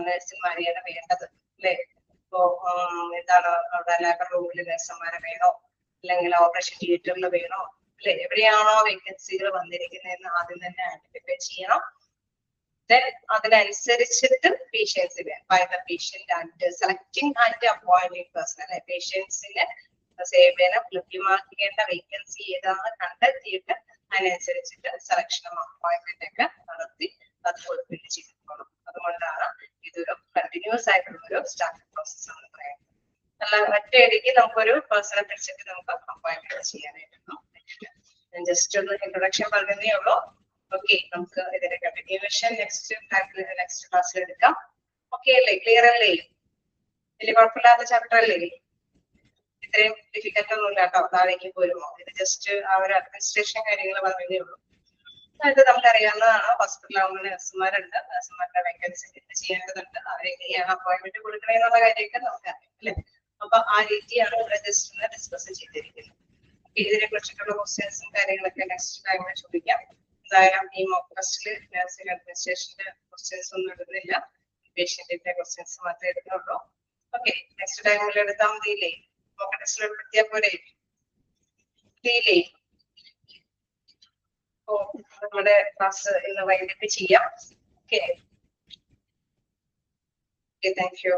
നഴ്സുമാരെയാണ് വേണ്ടത് അല്ലെ. ഇപ്പോ എന്താണ് അവിടെ ലേബർ റൂമിൽ നഴ്സുമാരെ വേണോ അല്ലെങ്കിൽ ഓപ്പറേഷൻ തിയേറ്ററിൽ വേണോ അല്ലെ. എവിടെയാണോ വേക്കൻസികൾ വന്നിരിക്കുന്നതെന്ന് ആദ്യം തന്നെ ഐഡന്റിഫൈ ചെയ്യണം. Then അതിനനുസരിച്ചിട്ട് പേഷ്യൻസിനെ by the patient and selecting and appointing person അല്ലെ. പേഷ്യൻസിനെ സേവനം ലഭ്യമാക്കേണ്ട വേക്കൻസി ഏതാണെന്ന് കണ്ടെത്തിയിട്ട് അതിനനുസരിച്ചിട്ട് സെലക്ഷനും അപ്പോയിന്റ്മെന്റ് ഒക്കെ നടത്തി അത് ഫുൾഫിൽ ചെയ്തിരിക്കണം. അതുകൊണ്ടാണ് ഇതൊരു കണ്ടിന്യൂസ് ആയിട്ടുള്ള ഒരു സ്റ്റാഫിംഗ് പ്രോസസ് എന്ന് പറയുന്നത്. അല്ല ഒറ്റയടിക്ക് നമുക്കൊരു പേഴ്സണെ പിടിച്ചിട്ട് നമുക്ക് അപ്പോയിന്റ്മെന്റ് ചെയ്യാനായിട്ടൊന്നും പറ്റില്ല. ഞാൻ ജസ്റ്റ് ഒന്ന് ഇൻട്രൊഡക്ഷൻ പറഞ്ഞതേ ഉള്ളൂ. ഓക്കെ, നമുക്ക് ഇതിന്റെ കണ്ടിന്യൂവേഷൻ നെക്സ്റ്റ് ക്ലാസ്സിൽ എടുക്കാം. ഓക്കെ അല്ലേ? ക്ലിയർ അല്ലേ? വലിയ കുഴപ്പമില്ലാത്ത ചാപ്റ്റർ അല്ലേ? ഇത്രയും ഡിഫിക്കൽട്ട് ഒന്നും ഇല്ല കേട്ടോ. താഴേക്ക് പോരുമോ? ഇത് ജസ്റ്റ് ആ ഒരു അഡ്മിനിസ്ട്രേഷൻ കാര്യങ്ങൾ പറഞ്ഞതേ ഉള്ളൂ. അത് നമുക്കറിയാവുന്നതാണ്. ഹോസ്പിറ്റലാവുന്ന നഴ്സുമാരുണ്ട്, നഴ്സുമാരുടെ വേക്കൻസി ഫില്ല് ചെയ്യേണ്ടതുണ്ട്. അവരെങ്ങനെയാണ് അപ്പോയിന്റ്മെന്റ് കൊടുക്കണേ എന്നുള്ള കാര്യമൊക്കെ നമുക്കറിയാം അല്ലെ. അപ്പൊ ആ രീതിയാണ് ഇവിടെ ജസ്റ്റ് ഡിസ്കസ് ചെയ്തിരിക്കുന്നത്. ഇതിനെ കുറിച്ചിട്ടുള്ള ക്വസ്റ്റ്യൻസും കാര്യങ്ങളൊക്കെ നെക്സ്റ്റ് ടൈമിൽ ചോദിക്കാം. എന്തായാലും ഈ മോക്ക് ടെസ്റ്റില് നഴ്സിംഗ് അഡ്മിനിസ്ട്രേഷന്റെ ക്വസ്റ്റ്യൻസ് ഒന്നും ഇടുന്നില്ല, പേഷ്യന്റിന്റെ ക്വസ്റ്റ്യൻസ് മാത്രമേ എടുക്കുന്നുള്ളൂ. ഓക്കെ, നെക്സ്റ്റ് ടൈമിൽ എടുത്താൽ മതിയില്ലേ? മോക്ക് ടെസ്റ്റിൽ ഉൾപ്പെടുത്തിയാൽ പോരെ? ഇല്ലേ? ഓ, നമ്മുടെ ക്ലാസ് ഇന്ന് വൈകിട്ട് ചെയ്യാം. Okay, thank you.